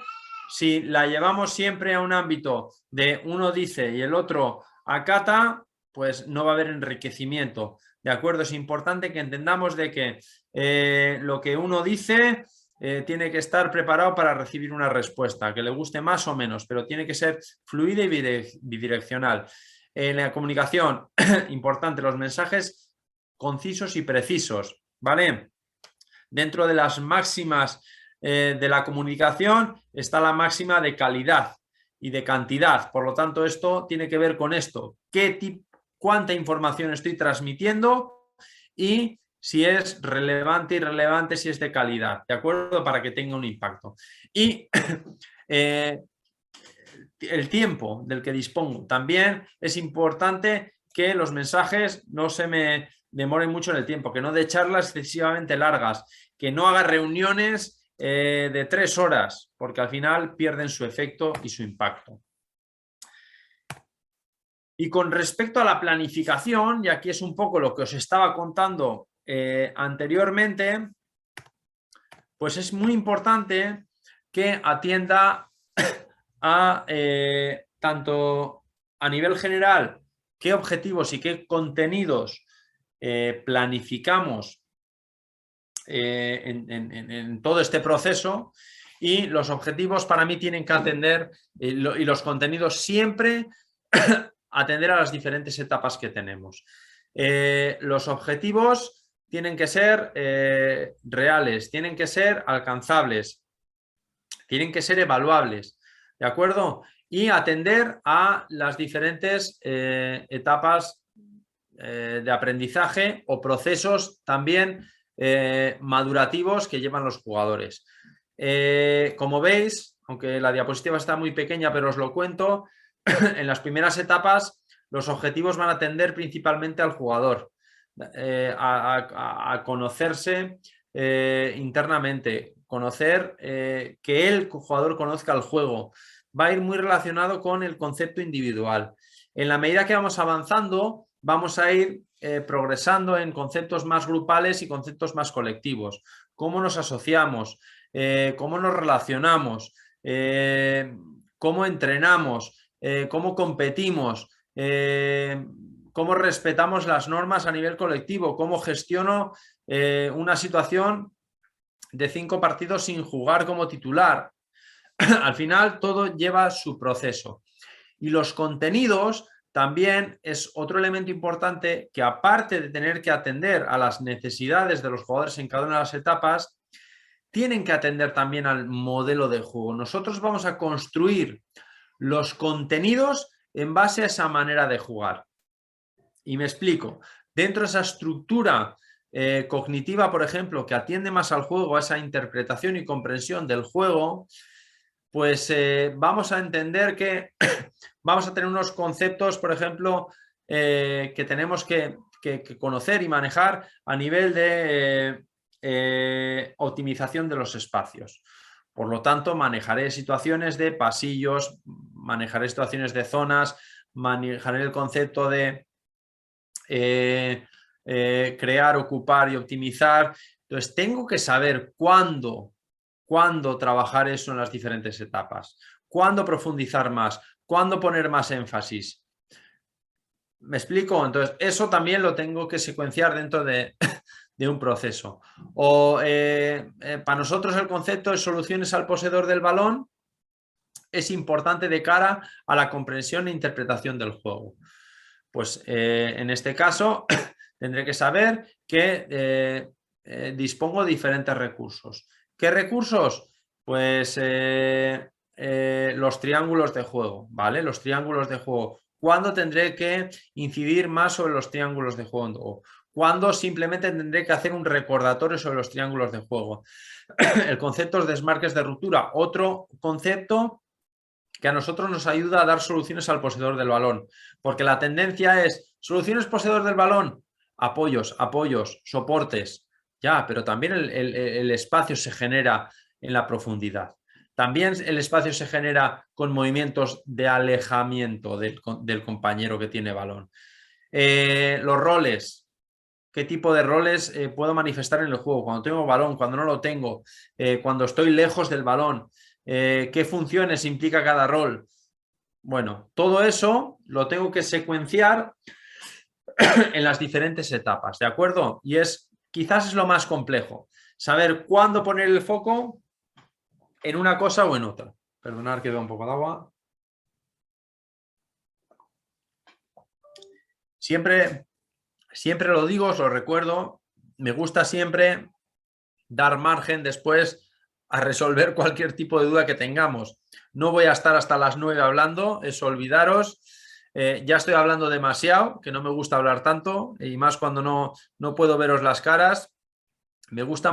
Si la llevamos siempre a un ámbito de uno dice y el otro acata, pues no va a haber enriquecimiento. ¿De acuerdo? Es importante que entendamos de que lo que uno dice tiene que estar preparado para recibir una respuesta, que le guste más o menos, pero tiene que ser fluida y bidireccional. En la comunicación, importante, los mensajes concisos y precisos, ¿vale? Dentro de las máximas de la comunicación está la máxima de calidad y de cantidad. Por lo tanto, esto tiene que ver con esto. ¿Cuánta información estoy transmitiendo? Y si es relevante, irrelevante, si es de calidad, ¿de acuerdo? Para que tenga un impacto. Y el tiempo del que dispongo. También es importante que los mensajes no se me demoren mucho en el tiempo, que no dé charlas excesivamente largas, que no haga reuniones de 3 horas, porque al final pierden su efecto y su impacto. Y con respecto a la planificación, y aquí es un poco lo que os estaba contando anteriormente, pues es muy importante que atienda a tanto a nivel general qué objetivos y qué contenidos planificamos en todo este proceso, y los objetivos para mí tienen que atender y los contenidos siempre atender a las diferentes etapas que tenemos. Los objetivos tienen que ser reales, tienen que ser alcanzables, tienen que ser evaluables, ¿de acuerdo? Y atender a las diferentes etapas de aprendizaje o procesos también madurativos que llevan los jugadores. Como veis, aunque la diapositiva está muy pequeña, pero os lo cuento, en las primeras etapas los objetivos van a atender principalmente al jugador, a conocerse internamente, conocer que el jugador conozca el juego. Va a ir muy relacionado con el concepto individual. En la medida que vamos avanzando, vamos a ir progresando en conceptos más grupales y conceptos más colectivos. Cómo nos asociamos, cómo nos relacionamos, cómo entrenamos, cómo competimos, cómo respetamos las normas a nivel colectivo, cómo gestiono una situación de 5 partidos sin jugar como titular. Al final todo lleva su proceso. Y los contenidos también es otro elemento importante que, aparte de tener que atender a las necesidades de los jugadores en cada una de las etapas, tienen que atender también al modelo de juego. Nosotros vamos a construir los contenidos en base a esa manera de jugar. Y me explico. Dentro de esa estructura cognitiva, por ejemplo, que atiende más al juego, a esa interpretación y comprensión del juego, pues vamos a entender que vamos a tener unos conceptos, por ejemplo, que tenemos que conocer y manejar a nivel de optimización de los espacios. Por lo tanto, manejaré situaciones de pasillos, manejaré situaciones de zonas, manejaré el concepto de crear, ocupar y optimizar. Entonces, tengo que saber cuándo trabajar eso en las diferentes etapas, cuándo profundizar más, cuándo poner más énfasis. ¿Me explico? Entonces, eso también lo tengo que secuenciar dentro de un proceso. O para nosotros el concepto de soluciones al poseedor del balón es importante de cara a la comprensión e interpretación del juego. Pues en este caso tendré que saber que dispongo de diferentes recursos. ¿Qué recursos? Pues los triángulos de juego, ¿vale? Los triángulos de juego. ¿Cuándo tendré que incidir más sobre los triángulos de juego? ¿Cuándo simplemente tendré que hacer un recordatorio sobre los triángulos de juego? El concepto de desmarques de ruptura, otro concepto que a nosotros nos ayuda a dar soluciones al poseedor del balón, porque la tendencia es soluciones poseedor del balón, apoyos, soportes, ya, pero también el espacio se genera en la profundidad. También el espacio se genera con movimientos de alejamiento del compañero que tiene balón. Los roles, ¿qué tipo de roles puedo manifestar en el juego? Cuando tengo balón, cuando no lo tengo, cuando estoy lejos del balón, ¿qué funciones implica cada rol? Bueno, todo eso lo tengo que secuenciar en las diferentes etapas, ¿de acuerdo? Y quizás es lo más complejo, saber cuándo poner el foco en una cosa o en otra. Perdonad que veo un poco de agua. Siempre lo digo, os lo recuerdo, me gusta siempre dar margen después a resolver cualquier tipo de duda que tengamos. No voy a estar hasta las 9 hablando, eso olvidaros. Ya estoy hablando demasiado, que no me gusta hablar tanto, y más cuando no puedo veros las caras. Me gusta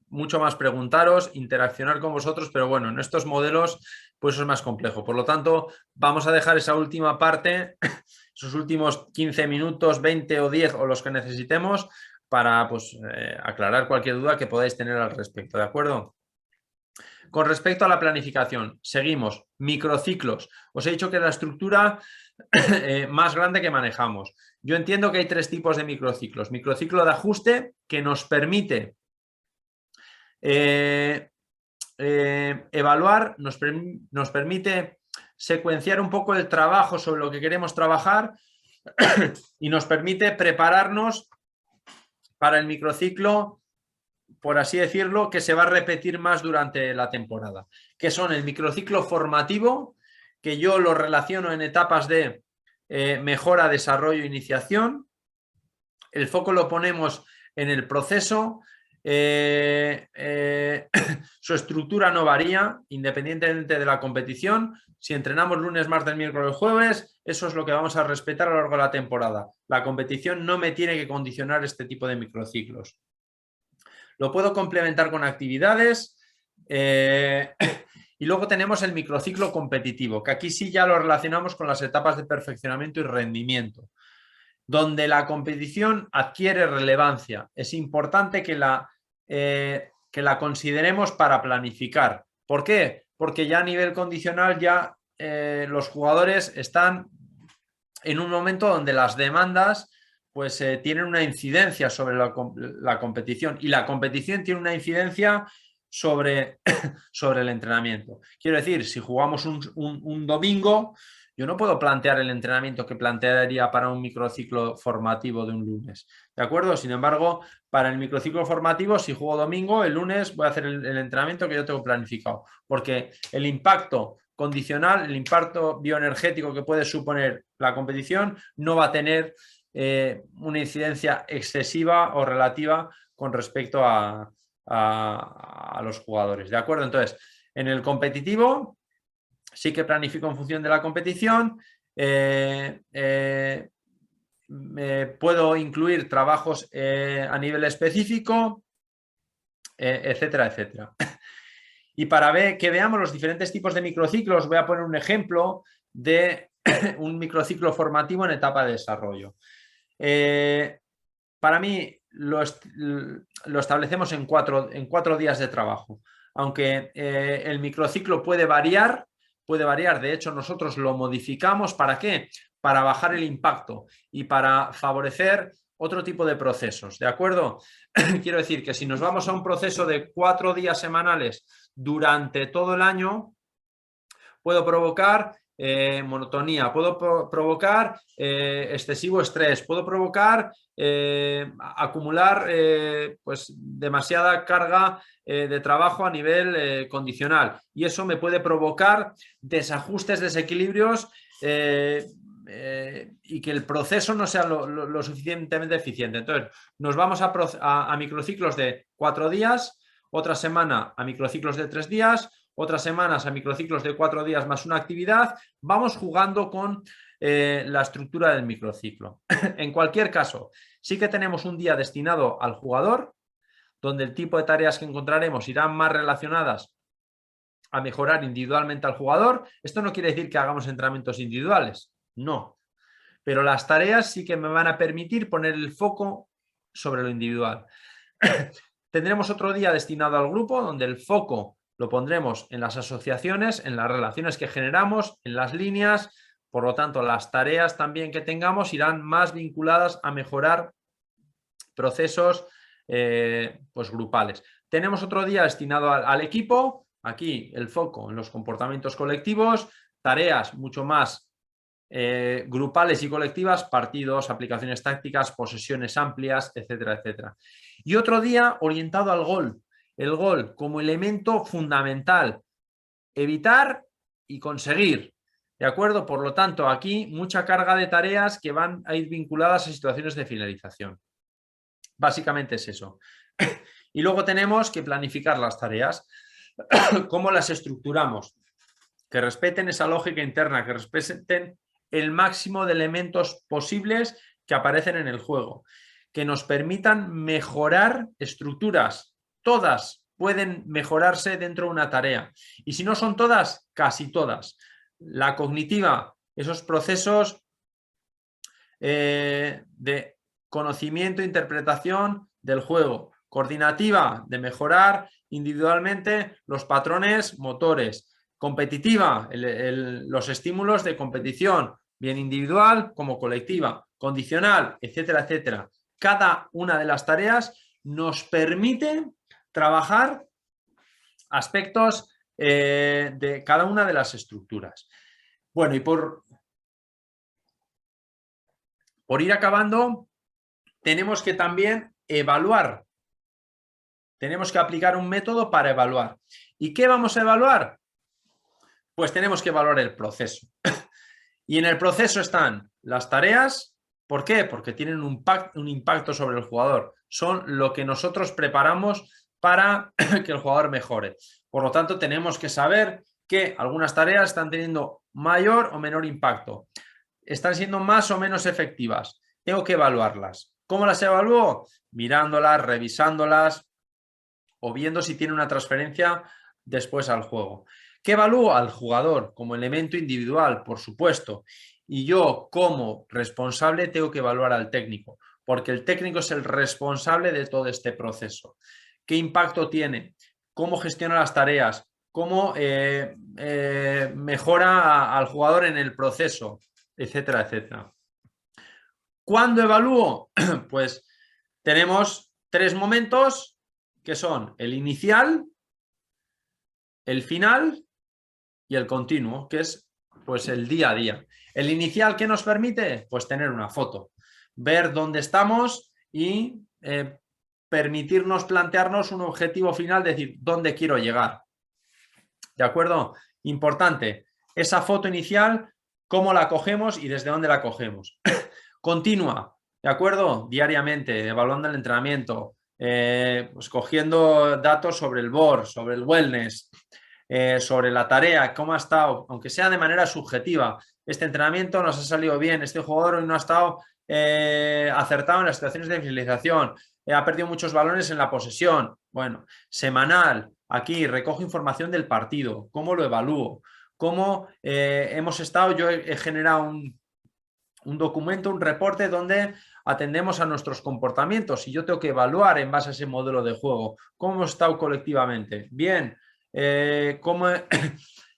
mucho más preguntaros, interaccionar con vosotros, pero bueno, en estos modelos pues eso es más complejo. Por lo tanto, vamos a dejar esa última parte, esos últimos 15 minutos, 20 o 10 o los que necesitemos para pues, aclarar cualquier duda que podáis tener al respecto, ¿de acuerdo? Con respecto a la planificación, seguimos, microciclos. Os he dicho que la estructura más grande que manejamos. Yo entiendo que hay 3 tipos de microciclos. Microciclo de ajuste, que nos permite evaluar, nos permite secuenciar un poco el trabajo sobre lo que queremos trabajar y nos permite prepararnos para el microciclo, por así decirlo, que se va a repetir más durante la temporada, que son el microciclo formativo, que yo lo relaciono en etapas de mejora, desarrollo, iniciación. El foco lo ponemos en el proceso. Su estructura no varía independientemente de la competición. Si entrenamos lunes, martes, miércoles, jueves, eso es lo que vamos a respetar a lo largo de la temporada. La competición no me tiene que condicionar este tipo de microciclos. Lo puedo complementar con actividades y luego tenemos el microciclo competitivo, que aquí sí ya lo relacionamos con las etapas de perfeccionamiento y rendimiento, donde la competición adquiere relevancia. Es importante que la consideremos para planificar. ¿Por qué? Porque ya a nivel condicional ya los jugadores están en un momento donde las demandas pues tienen una incidencia sobre la competición y la competición tiene una incidencia sobre el entrenamiento. Quiero decir, si jugamos un domingo, yo no puedo plantear el entrenamiento que plantearía para un microciclo formativo de un lunes, ¿de acuerdo? Sin embargo, para el microciclo formativo, si juego domingo, el lunes voy a hacer el entrenamiento que yo tengo planificado, porque el impacto condicional, el impacto bioenergético que puede suponer la competición no va a tener una incidencia excesiva o relativa con respecto a los jugadores, ¿de acuerdo? Entonces, en el competitivo sí que planifico en función de la competición, puedo incluir trabajos a nivel específico, etcétera, etcétera. Y para que veamos los diferentes tipos de microciclos, voy a poner un ejemplo de un microciclo formativo en etapa de desarrollo. Para mí lo establecemos en cuatro días de trabajo, aunque el microciclo puede variar, de hecho nosotros lo modificamos, ¿para qué? Para bajar el impacto y para favorecer otro tipo de procesos, ¿de acuerdo? Quiero decir que si nos vamos a un proceso de 4 días semanales durante todo el año, puedo provocar monotonía, puedo provocar excesivo estrés, puedo provocar acumular pues demasiada carga de trabajo a nivel condicional, y eso me puede provocar desajustes, desequilibrios y que el proceso no sea lo suficientemente eficiente. Entonces nos vamos a microciclos de 4 días, otra semana a microciclos de 3 días, otras semanas a microciclos de 4 días más una actividad. Vamos jugando con la estructura del microciclo. En cualquier caso, sí que tenemos un día destinado al jugador, donde el tipo de tareas que encontraremos irán más relacionadas a mejorar individualmente al jugador. Esto no quiere decir que hagamos entrenamientos individuales, no. Pero las tareas sí que me van a permitir poner el foco sobre lo individual. Tendremos otro día destinado al grupo, donde el foco lo pondremos en las asociaciones, en las relaciones que generamos, en las líneas. Por lo tanto, las tareas también que tengamos irán más vinculadas a mejorar procesos pues grupales. Tenemos otro día destinado al equipo. Aquí el foco en los comportamientos colectivos, tareas mucho más grupales y colectivas, partidos, aplicaciones tácticas, posesiones amplias, etcétera, etcétera. Y otro día orientado al gol. El gol como elemento fundamental, evitar y conseguir, ¿de acuerdo? Por lo tanto, aquí mucha carga de tareas que van a ir vinculadas a situaciones de finalización. Básicamente es eso. Y luego tenemos que planificar las tareas. ¿Cómo las estructuramos? Que respeten esa lógica interna, que respeten el máximo de elementos posibles que aparecen en el juego, que nos permitan mejorar estructuras. Todas pueden mejorarse dentro de una tarea. Y si no son todas, casi todas. La cognitiva, esos procesos de conocimiento e interpretación del juego. Coordinativa, de mejorar individualmente los patrones motores. Competitiva, los estímulos de competición, bien individual como colectiva. Condicional, etcétera, etcétera. Cada una de las tareas nos permite trabajar aspectos de cada una de las estructuras. Bueno, y por ir acabando, tenemos que también evaluar. Tenemos que aplicar un método para evaluar. ¿Y qué vamos a evaluar? Pues tenemos que evaluar el proceso. Y en el proceso están las tareas. ¿Por qué? Porque tienen un impacto sobre el jugador. Son lo que nosotros preparamos para que el jugador mejore. Por lo tanto, tenemos que saber que algunas tareas están teniendo mayor o menor impacto. Están siendo más o menos efectivas. Tengo que evaluarlas. ¿Cómo las evalúo? Mirándolas, revisándolas o viendo si tiene una transferencia después al juego. ¿Qué evalúo? Al jugador como elemento individual, por supuesto. Y yo como responsable tengo que evaluar al técnico, porque el técnico es el responsable de todo este proceso. ¿Qué impacto tiene? ¿Cómo gestiona las tareas? ¿Cómo mejora al jugador en el proceso? Etcétera, etcétera. ¿Cuándo evalúo? Pues tenemos 3 momentos que son el inicial, el final y el continuo, que es pues el día a día. El inicial, ¿qué nos permite? Pues tener una foto, ver dónde estamos y permitirnos plantearnos un objetivo final, decir, ¿dónde quiero llegar? ¿De acuerdo? Importante, esa foto inicial, ¿cómo la cogemos y desde dónde la cogemos? Continua, ¿de acuerdo? Diariamente, evaluando el entrenamiento, pues cogiendo datos sobre el board, sobre el wellness, sobre la tarea, cómo ha estado, aunque sea de manera subjetiva. Este entrenamiento nos ha salido bien, este jugador hoy no ha estado acertado en las situaciones de finalización, ha perdido muchos balones en la posesión. Bueno, semanal, Aquí recojo información del partido, cómo lo evalúo, cómo hemos estado, yo he generado un documento, un reporte donde atendemos a nuestros comportamientos y yo tengo que evaluar en base a ese modelo de juego cómo hemos estado colectivamente. Bien, cómo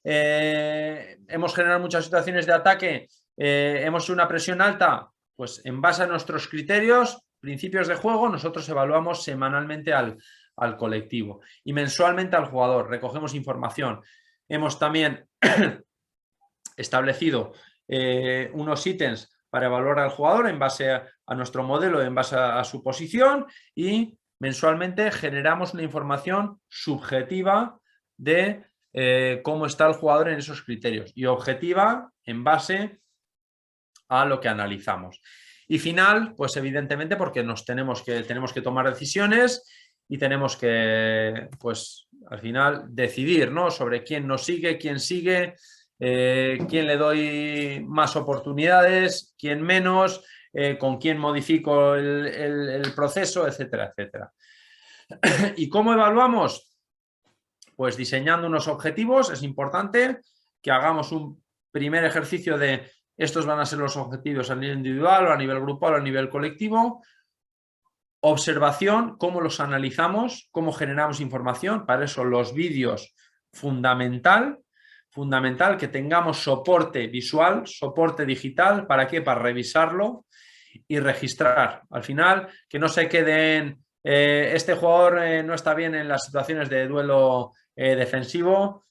hemos generado muchas situaciones de ataque, hemos hecho una presión alta, pues en base a nuestros criterios, principios de juego, nosotros evaluamos semanalmente al colectivo y mensualmente al jugador, recogemos información. Hemos también establecido unos ítems para evaluar al jugador en base a nuestro modelo, en base a su posición, y mensualmente generamos una información subjetiva de cómo está el jugador en esos criterios y objetiva en base a lo que analizamos. Y final, pues evidentemente porque tenemos que tomar decisiones y tenemos que, pues al final, decidir, ¿no?, sobre quién nos sigue, quién sigue, quién le doy más oportunidades, quién menos, con quién modifico el proceso, etcétera, etcétera. ¿Y cómo evaluamos? Pues diseñando unos objetivos. Es importante que hagamos un primer ejercicio de estos van a ser los objetivos a nivel individual o a nivel grupal o a nivel colectivo. Observación, cómo los analizamos, cómo generamos información. Para eso los vídeos, fundamental que tengamos soporte visual, soporte digital. ¿Para qué? Para revisarlo y registrar. Al final, que no se queden, este jugador no está bien en las situaciones de duelo defensivo,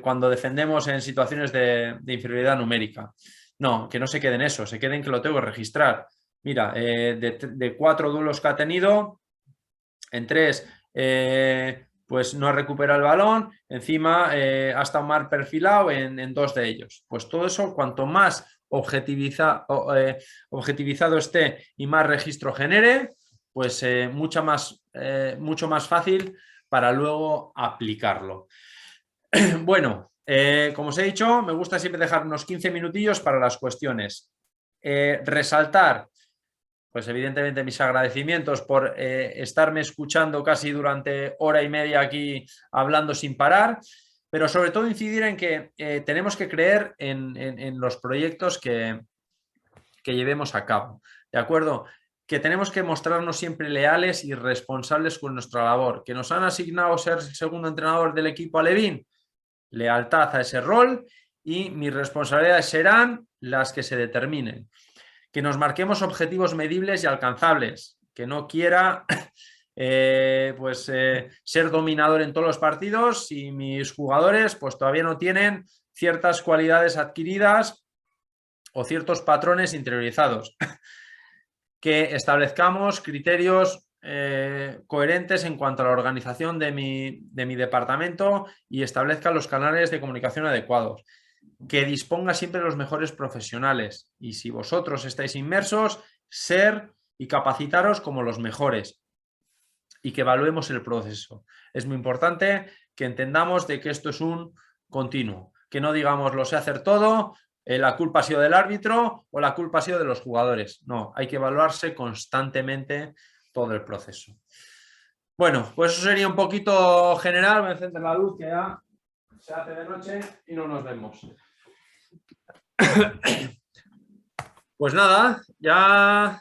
cuando defendemos en situaciones de inferioridad numérica. No, que no se queden eso, se queden que lo tengo que registrar. Mira, de 4 duelos que ha tenido, en 3 pues no ha recuperado el balón, encima ha estado mal perfilado en 2 de ellos. Pues todo eso, cuanto más objetivizado esté y más registro genere, pues mucho más fácil para luego aplicarlo. Bueno, como os he dicho, me gusta siempre dejar unos 15 minutillos para las cuestiones. Resaltar, pues evidentemente mis agradecimientos por estarme escuchando casi durante hora y media aquí hablando sin parar, pero sobre todo incidir en que tenemos que creer en los proyectos que llevemos a cabo, ¿de acuerdo? Que tenemos que mostrarnos siempre leales y responsables con nuestra labor, que nos han asignado ser el segundo entrenador del equipo alevín, lealtad a ese rol, y mis responsabilidades serán las que se determinen. Que nos marquemos objetivos medibles y alcanzables, que no quiera ser dominador en todos los partidos si mis jugadores pues todavía no tienen ciertas cualidades adquiridas o ciertos patrones interiorizados. Que establezcamos criterios coherentes en cuanto a la organización de mi departamento y establezca los canales de comunicación adecuados. Que disponga siempre de los mejores profesionales y si vosotros estáis inmersos, ser y capacitaros como los mejores y que evaluemos el proceso. Es muy importante que entendamos de que esto es un continuo, que no digamos lo sé hacer todo, la culpa ha sido del árbitro o la culpa ha sido de los jugadores. No, hay que evaluarse constantemente todo el proceso. Bueno, pues eso sería un poquito general. Voy a encender la luz que ya se hace de noche y no nos vemos. Pues nada, ya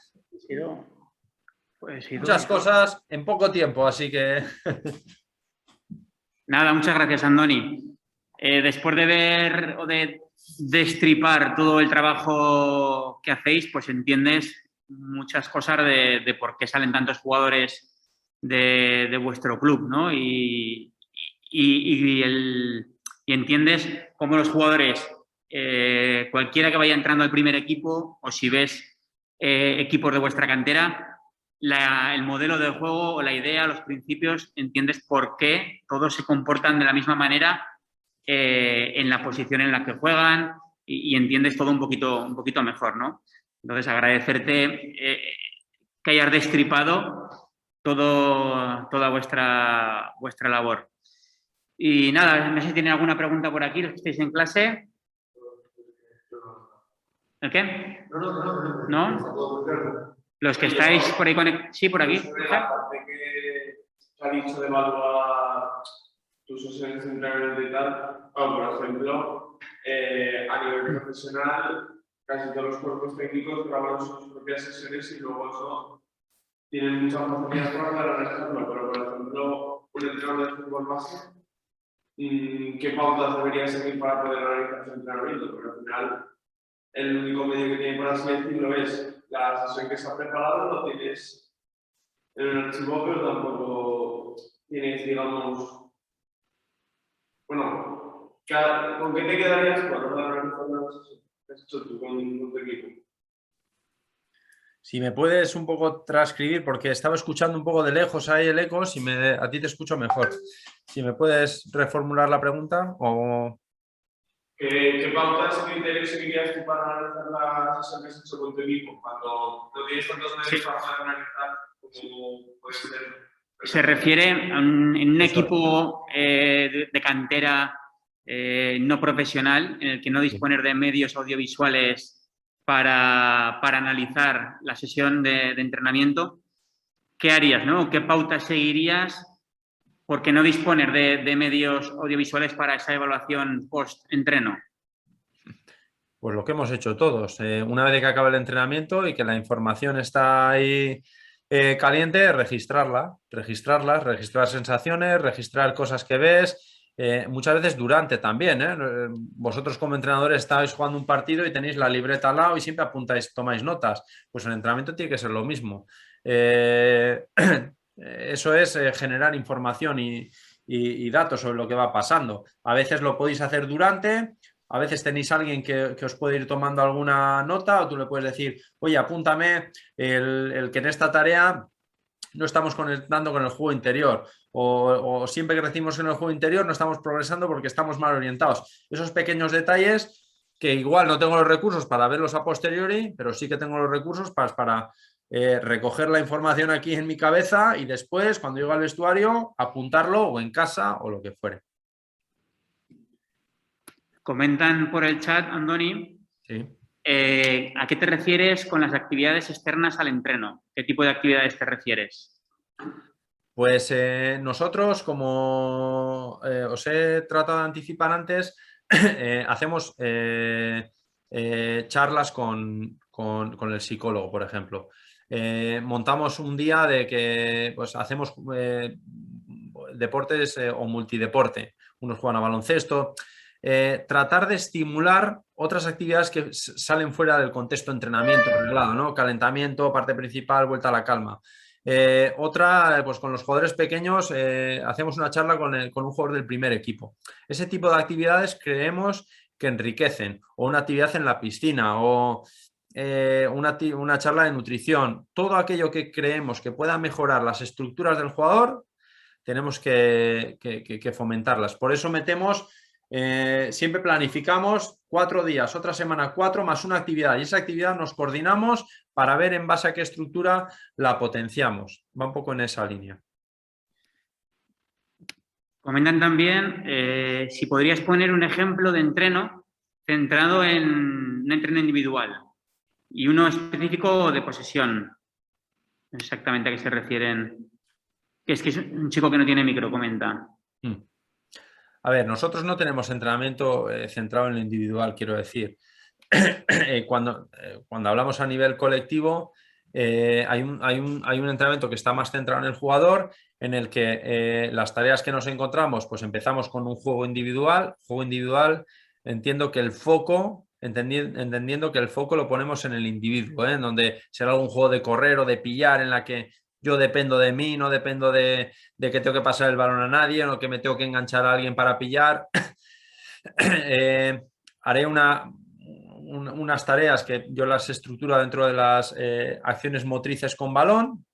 muchas cosas en poco tiempo, así que... Nada, muchas gracias, Andoni. Después de ver o de destripar todo el trabajo que hacéis, pues entiendes muchas cosas de por qué salen tantos jugadores de vuestro club, ¿no? Y entiendes cómo los jugadores, cualquiera que vaya entrando al primer equipo, o si ves equipos de vuestra cantera, el modelo de juego o la idea, los principios, entiendes por qué todos se comportan de la misma manera en la posición en la que juegan y entiendes todo un poquito mejor, ¿no? Entonces, agradecerte que hayas destripado toda vuestra labor. Y nada, no sé si tienen alguna pregunta por aquí, los que estáis en clase. ¿El qué? ¿No? Los que estáis por ahí conectados. Sí, por aquí. La parte que se ha dicho de evaluar tus sesiones de entrenamiento y tal, o por ejemplo, a nivel profesional, casi todos los cuerpos técnicos graban sus propias sesiones y luego eso tienen mucha facilidad para poder analizarlo, pero por ejemplo, un entrenador de fútbol base, ¿qué pautas debería seguir para poder analizar su entrenamiento? Porque al final, el único medio que tiene, por así decirlo, es la sesión que se ha preparado, lo tienes en un archivo, pero tampoco tienes, digamos, bueno, ¿con qué te quedarías cuando analizar una sesión que has hecho tú con tu equipo? Si me puedes un poco transcribir, porque estaba escuchando un poco de lejos ahí el eco, a ti te escucho mejor. Si me puedes reformular la pregunta o... ¿Qué pautas y criterios seguirías tú para analizar la sesión que has hecho con tu equipo? Cuando no tienes tantos medios para poder analizar como puede ser. Se refiere en un equipo de cantera no profesional, en el que no disponer de medios audiovisuales para analizar la sesión de entrenamiento. ¿Qué harías, no? ¿Qué pautas seguirías? Porque no disponer de medios audiovisuales para esa evaluación post-entreno. Pues lo que hemos hecho todos. Una vez que acaba el entrenamiento y que la información está ahí caliente, registrar sensaciones, registrar cosas que ves, muchas veces durante también. Vosotros como entrenadores estáis jugando un partido y tenéis la libreta al lado y siempre apuntáis, tomáis notas. Pues el entrenamiento tiene que ser lo mismo. Eso es generar información y datos sobre lo que va pasando. A veces lo podéis hacer durante, a veces tenéis a alguien que os puede ir tomando alguna nota o tú le puedes decir, oye, apúntame el que en esta tarea no estamos conectando con el juego interior o siempre que crecimos en el juego interior no estamos progresando porque estamos mal orientados. Esos pequeños detalles que igual no tengo los recursos para verlos a posteriori, pero sí que tengo los recursos para recoger la información aquí en mi cabeza y después, cuando llego al vestuario, apuntarlo o en casa o lo que fuere. Comentan por el chat, Andoni, Sí. ¿a qué te refieres con las actividades externas al entreno? ¿Qué tipo de actividades te refieres? Pues nosotros, como os he tratado de anticipar antes, hacemos charlas con el psicólogo, por ejemplo. Montamos un día de que pues, hacemos deportes o multideporte. Unos juegan a baloncesto. Tratar de estimular otras actividades que salen fuera del contexto de entrenamiento reglado, ¿no? Calentamiento, parte principal, vuelta a la calma. Otra, pues con los jugadores pequeños hacemos una charla con un jugador del primer equipo. Ese tipo de actividades creemos que enriquecen, o una actividad en la piscina, o una charla de nutrición. Todo aquello que creemos que pueda mejorar las estructuras del jugador, tenemos que fomentarlas. Por eso metemos... siempre planificamos 4 días, otra semana 4 más una actividad y esa actividad nos coordinamos para ver en base a qué estructura la potenciamos. Va un poco en esa línea. Comentan también si podrías poner un ejemplo de entreno centrado en un entreno individual y uno específico de posesión. Exactamente a qué se refieren. Que es un chico que no tiene micro, comenta. A ver, nosotros no tenemos entrenamiento centrado en lo individual, quiero decir. Cuando hablamos a nivel colectivo, hay un entrenamiento que está más centrado en el jugador, en el que las tareas que nos encontramos, pues empezamos con un juego individual. Juego individual, entiendo que el foco, entendiendo que el foco lo ponemos en el individuo, en donde será algún juego de correr o de pillar en la que yo dependo de mí, no dependo de que tengo que pasar el balón a nadie o que me tengo que enganchar a alguien para pillar. Haré unas tareas que yo las estructuro dentro de las acciones motrices con balón,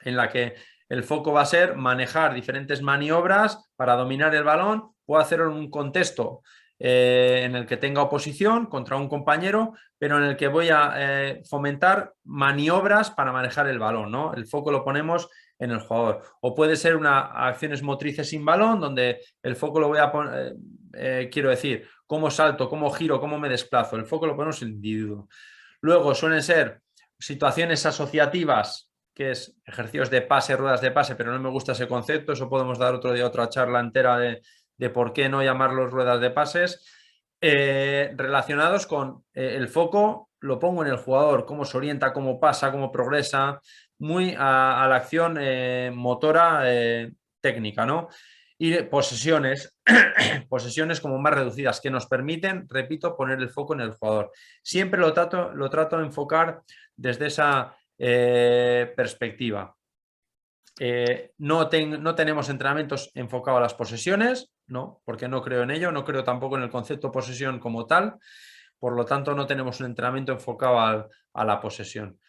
en la que el foco va a ser manejar diferentes maniobras para dominar el balón. Puedo hacerlo en un contexto en el que tenga oposición contra un compañero, pero en el que voy a fomentar maniobras para manejar el balón, ¿no? El foco lo ponemos en el jugador. O puede ser acciones motrices sin balón, donde el foco lo voy a poner, quiero decir, cómo salto, cómo giro, cómo me desplazo. El foco lo ponemos en el individuo. Luego suelen ser situaciones asociativas que es ejercicios de pase, ruedas de pase, pero no me gusta ese concepto. Eso podemos dar otro día otra charla entera de por qué no llamarlos ruedas de pases. Relacionados con el foco, lo pongo en el jugador, cómo se orienta, cómo pasa, cómo progresa, muy a la acción motora técnica, ¿no? Y posesiones, posesiones como más reducidas que nos permiten, repito, poner el foco en el jugador. Siempre lo trato de enfocar desde esa perspectiva. No tenemos entrenamientos enfocados a las posesiones, no, porque no creo en ello, no creo tampoco en el concepto posesión como tal, por lo tanto no tenemos un entrenamiento enfocado a la posesión,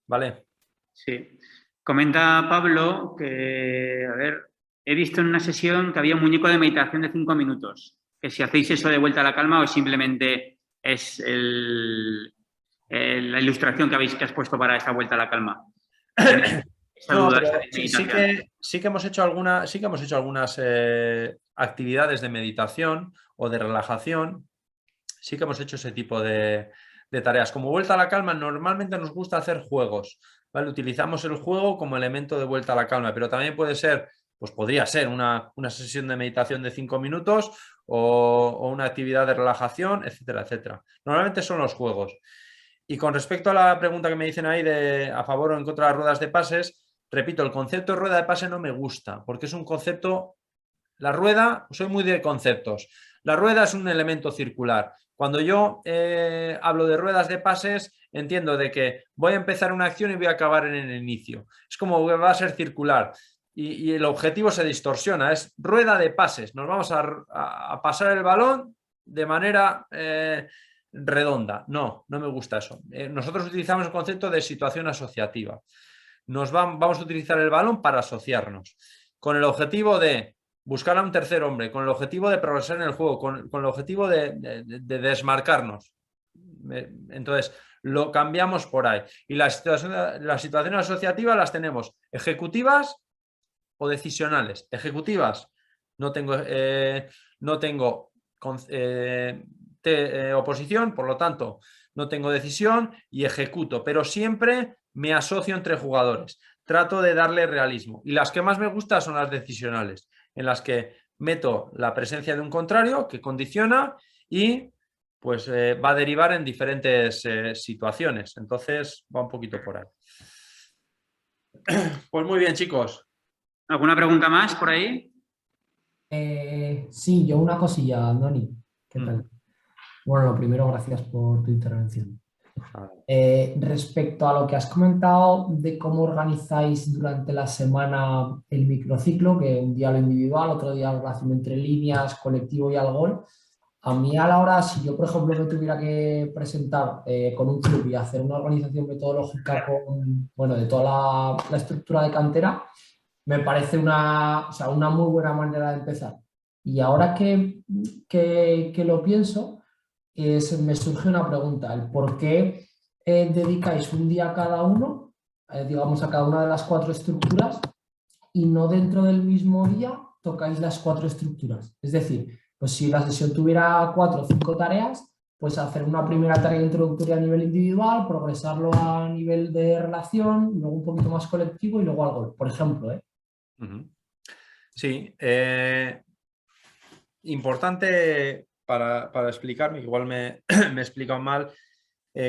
¿vale? Sí. Comenta Pablo que, a ver, he visto en una sesión que había un muñeco de meditación de 5 minutos, que si hacéis eso de vuelta a la calma o simplemente es la ilustración que has puesto para esa vuelta a la calma. No, pero sí que hemos hecho algunas actividades de meditación o de relajación. Sí que hemos hecho ese tipo de tareas. Como vuelta a la calma, normalmente nos gusta hacer juegos, ¿vale? Utilizamos el juego como elemento de vuelta a la calma, pero también puede ser, pues podría ser una sesión de meditación de 5 minutos o una actividad de relajación, etcétera, etcétera. Normalmente son los juegos. Y con respecto a la pregunta que me dicen ahí de a favor o en contra de las ruedas de pases, repito, el concepto de rueda de pase no me gusta, porque es un concepto, la rueda, soy muy de conceptos, la rueda es un elemento circular. Cuando yo hablo de ruedas de pases, entiendo de que voy a empezar una acción y voy a acabar en el inicio. Es como que va a ser circular y el objetivo se distorsiona, es rueda de pases, nos vamos a pasar el balón de manera redonda. No me gusta eso. Nosotros utilizamos el concepto de situación asociativa. Vamos a utilizar el balón para asociarnos, con el objetivo de buscar a un tercer hombre, con el objetivo de progresar en el juego, con el objetivo de desmarcarnos. Entonces, lo cambiamos por ahí. Y las situaciones asociativas las tenemos ejecutivas o decisionales. Ejecutivas, no tengo oposición, por lo tanto, no tengo decisión y ejecuto, pero siempre me asocio entre jugadores. Trato de darle realismo. Y las que más me gustan son las decisionales, en las que meto la presencia de un contrario que condiciona y pues va a derivar en diferentes situaciones. Entonces va un poquito por ahí. Pues muy bien, chicos. ¿Alguna pregunta más por ahí? Sí, yo una cosilla, Andoni. ¿Qué tal? Bueno, lo primero, gracias por tu intervención. Respecto a lo que has comentado de cómo organizáis durante la semana el microciclo, que un día lo individual, otro día la relación entre líneas, colectivo y al gol, a mí a la hora, si yo por ejemplo me tuviera que presentar con un club y hacer una organización metodológica de toda la estructura de cantera, me parece una muy buena manera de empezar. Y ahora que lo pienso, me surge una pregunta, el por qué dedicáis un día a cada uno, digamos a cada una de las 4 estructuras, y no dentro del mismo día tocáis las 4 estructuras. Es decir, pues si la sesión tuviera 4 o 5 tareas, pues hacer una primera tarea introductoria a nivel individual, progresarlo a nivel de relación, luego un poquito más colectivo y luego al gol, por ejemplo. Sí, importante para explicarme, igual me he explicado mal.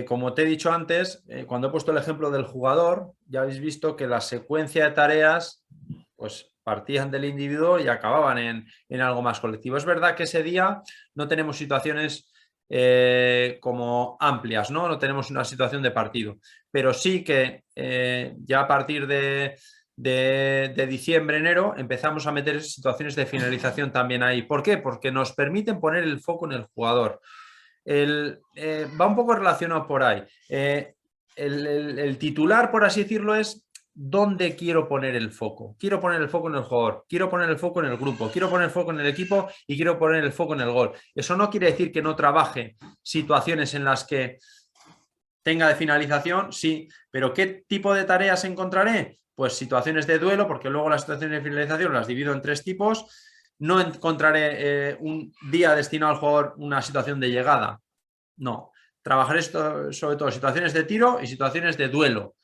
Como te he dicho antes, cuando he puesto el ejemplo del jugador, ya habéis visto que la secuencia de tareas pues partían del individuo y acababan en algo más colectivo. Es verdad que ese día no tenemos situaciones como amplias, ¿no? No tenemos una situación de partido, pero sí que ya a partir de diciembre, enero, empezamos a meter situaciones de finalización también ahí. ¿Por qué? Porque nos permiten poner el foco en el jugador. Va un poco relacionado por ahí. El titular, por así decirlo, es ¿dónde quiero poner el foco? Quiero poner el foco en el jugador, quiero poner el foco en el grupo, quiero poner el foco en el equipo y quiero poner el foco en el gol. Eso no quiere decir que no trabaje situaciones en las que tenga de finalización, sí, pero ¿qué tipo de tareas encontraré? Pues situaciones de duelo, porque luego las situaciones de finalización las divido en 3 tipos. No encontraré un día destinado al jugador una situación de llegada. No. Trabajaré sobre todo situaciones de tiro y situaciones de duelo.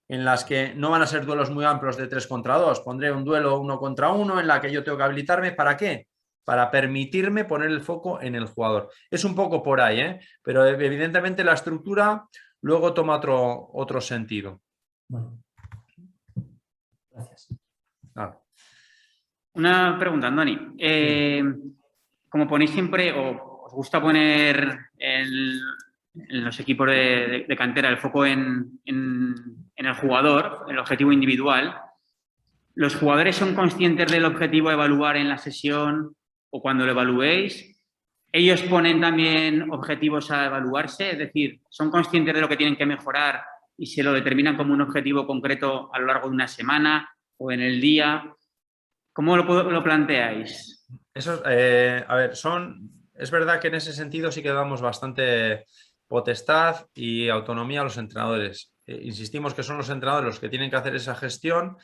en las que no van a ser duelos muy amplios de 3 contra 2. Pondré un duelo 1 contra 1 en la que yo tengo que habilitarme. ¿Para qué? Para permitirme poner el foco en el jugador. Es un poco por ahí, ¿eh? Pero evidentemente la estructura luego toma otro sentido. Bueno. Gracias. Ah. Una pregunta, Andoni. Como ponéis siempre, o os gusta poner en los equipos de cantera el foco en el jugador, el objetivo individual, ¿los jugadores son conscientes del objetivo a evaluar en la sesión o cuando lo evaluéis? ¿Ellos ponen también objetivos a evaluarse? Es decir, ¿son conscientes de lo que tienen que mejorar y se lo determinan como un objetivo concreto a lo largo de una semana o en el día? ¿Cómo lo planteáis? Eso, a ver, es verdad que en ese sentido sí que damos bastante potestad y autonomía a los entrenadores. Insistimos que son los entrenadores los que tienen que hacer esa gestión.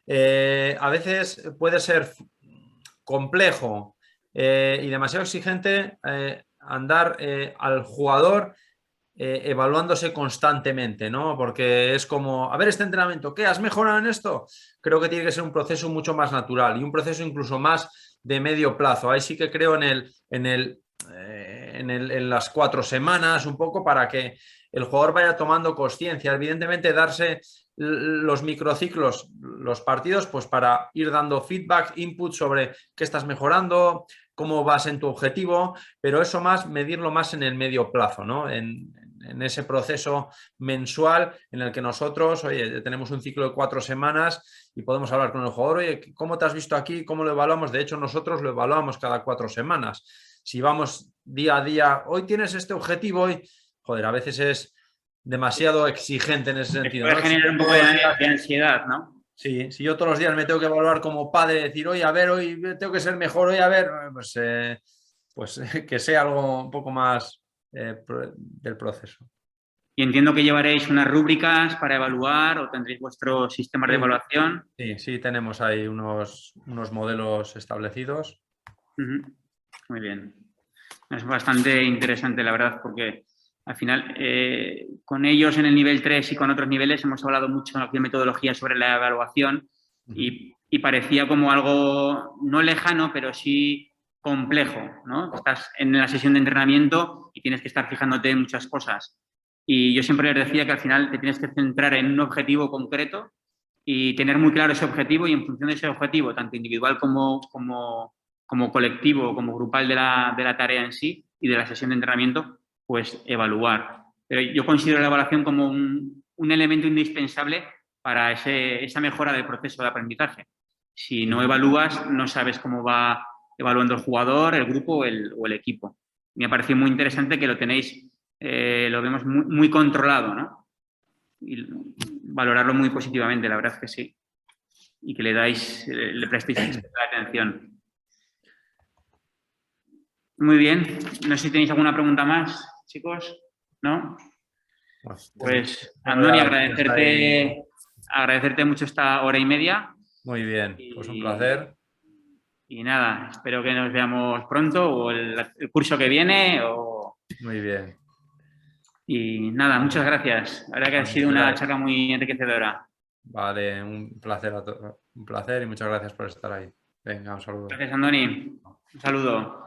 A veces puede ser complejo y demasiado exigente andar al jugador evaluándose constantemente, ¿no? Porque es como, a ver, este entrenamiento, ¿qué? ¿Has mejorado en esto? Creo que tiene que ser un proceso mucho más natural y un proceso incluso más de medio plazo. Ahí sí que creo en las 4 semanas, un poco para que el jugador vaya tomando conciencia. Evidentemente, darse los microciclos, los partidos, pues para ir dando feedback, input sobre qué estás mejorando, cómo vas en tu objetivo, pero eso más, medirlo más en el medio plazo, ¿no? En ese proceso mensual en el que nosotros, oye, tenemos un ciclo de 4 semanas y podemos hablar con el jugador, oye, ¿cómo te has visto aquí? ¿Cómo lo evaluamos? De hecho, nosotros lo evaluamos cada 4 semanas. Si vamos día a día, hoy tienes este objetivo, hoy, joder, a veces es demasiado exigente en ese sentido, puede ¿no? generar un poco de ansiedad, ¿no? Sí, si yo todos los días me tengo que evaluar como padre, decir, oye, a ver, hoy tengo que ser mejor, oye, a ver, pues que sea algo un poco más del proceso. Y entiendo que llevaréis unas rúbricas para evaluar o tendréis vuestros sistemas de evaluación. Sí, tenemos ahí unos modelos establecidos. Muy bien. Es bastante interesante, la verdad, porque al final con ellos en el nivel 3 y con otros niveles hemos hablado mucho de metodología sobre la evaluación y parecía como algo no lejano, pero sí complejo, ¿no? Estás en la sesión de entrenamiento y tienes que estar fijándote en muchas cosas. Y yo siempre les decía que al final te tienes que centrar en un objetivo concreto y tener muy claro ese objetivo y en función de ese objetivo, tanto individual como colectivo, como grupal de la tarea en sí y de la sesión de entrenamiento, pues evaluar. Pero yo considero la evaluación como un elemento indispensable para esa mejora del proceso de aprendizaje. Si no evalúas, no sabes cómo va evaluando el jugador, el grupo o el equipo. Me ha parecido muy interesante que lo tenéis, lo vemos muy controlado, ¿no? Y valorarlo muy positivamente, la verdad es que sí. Y que le prestéis atención. Muy bien. No sé si tenéis alguna pregunta más, chicos. ¿No? Pues, Andoni, agradecerte mucho esta hora y media. Muy bien, pues un placer. Y nada, espero que nos veamos pronto o el curso que viene. Muy bien. Y nada, muchas gracias. La verdad que ha sido una charla muy enriquecedora. Vale, un placer y muchas gracias por estar ahí. Venga, un saludo. Gracias, Andoni. Un saludo.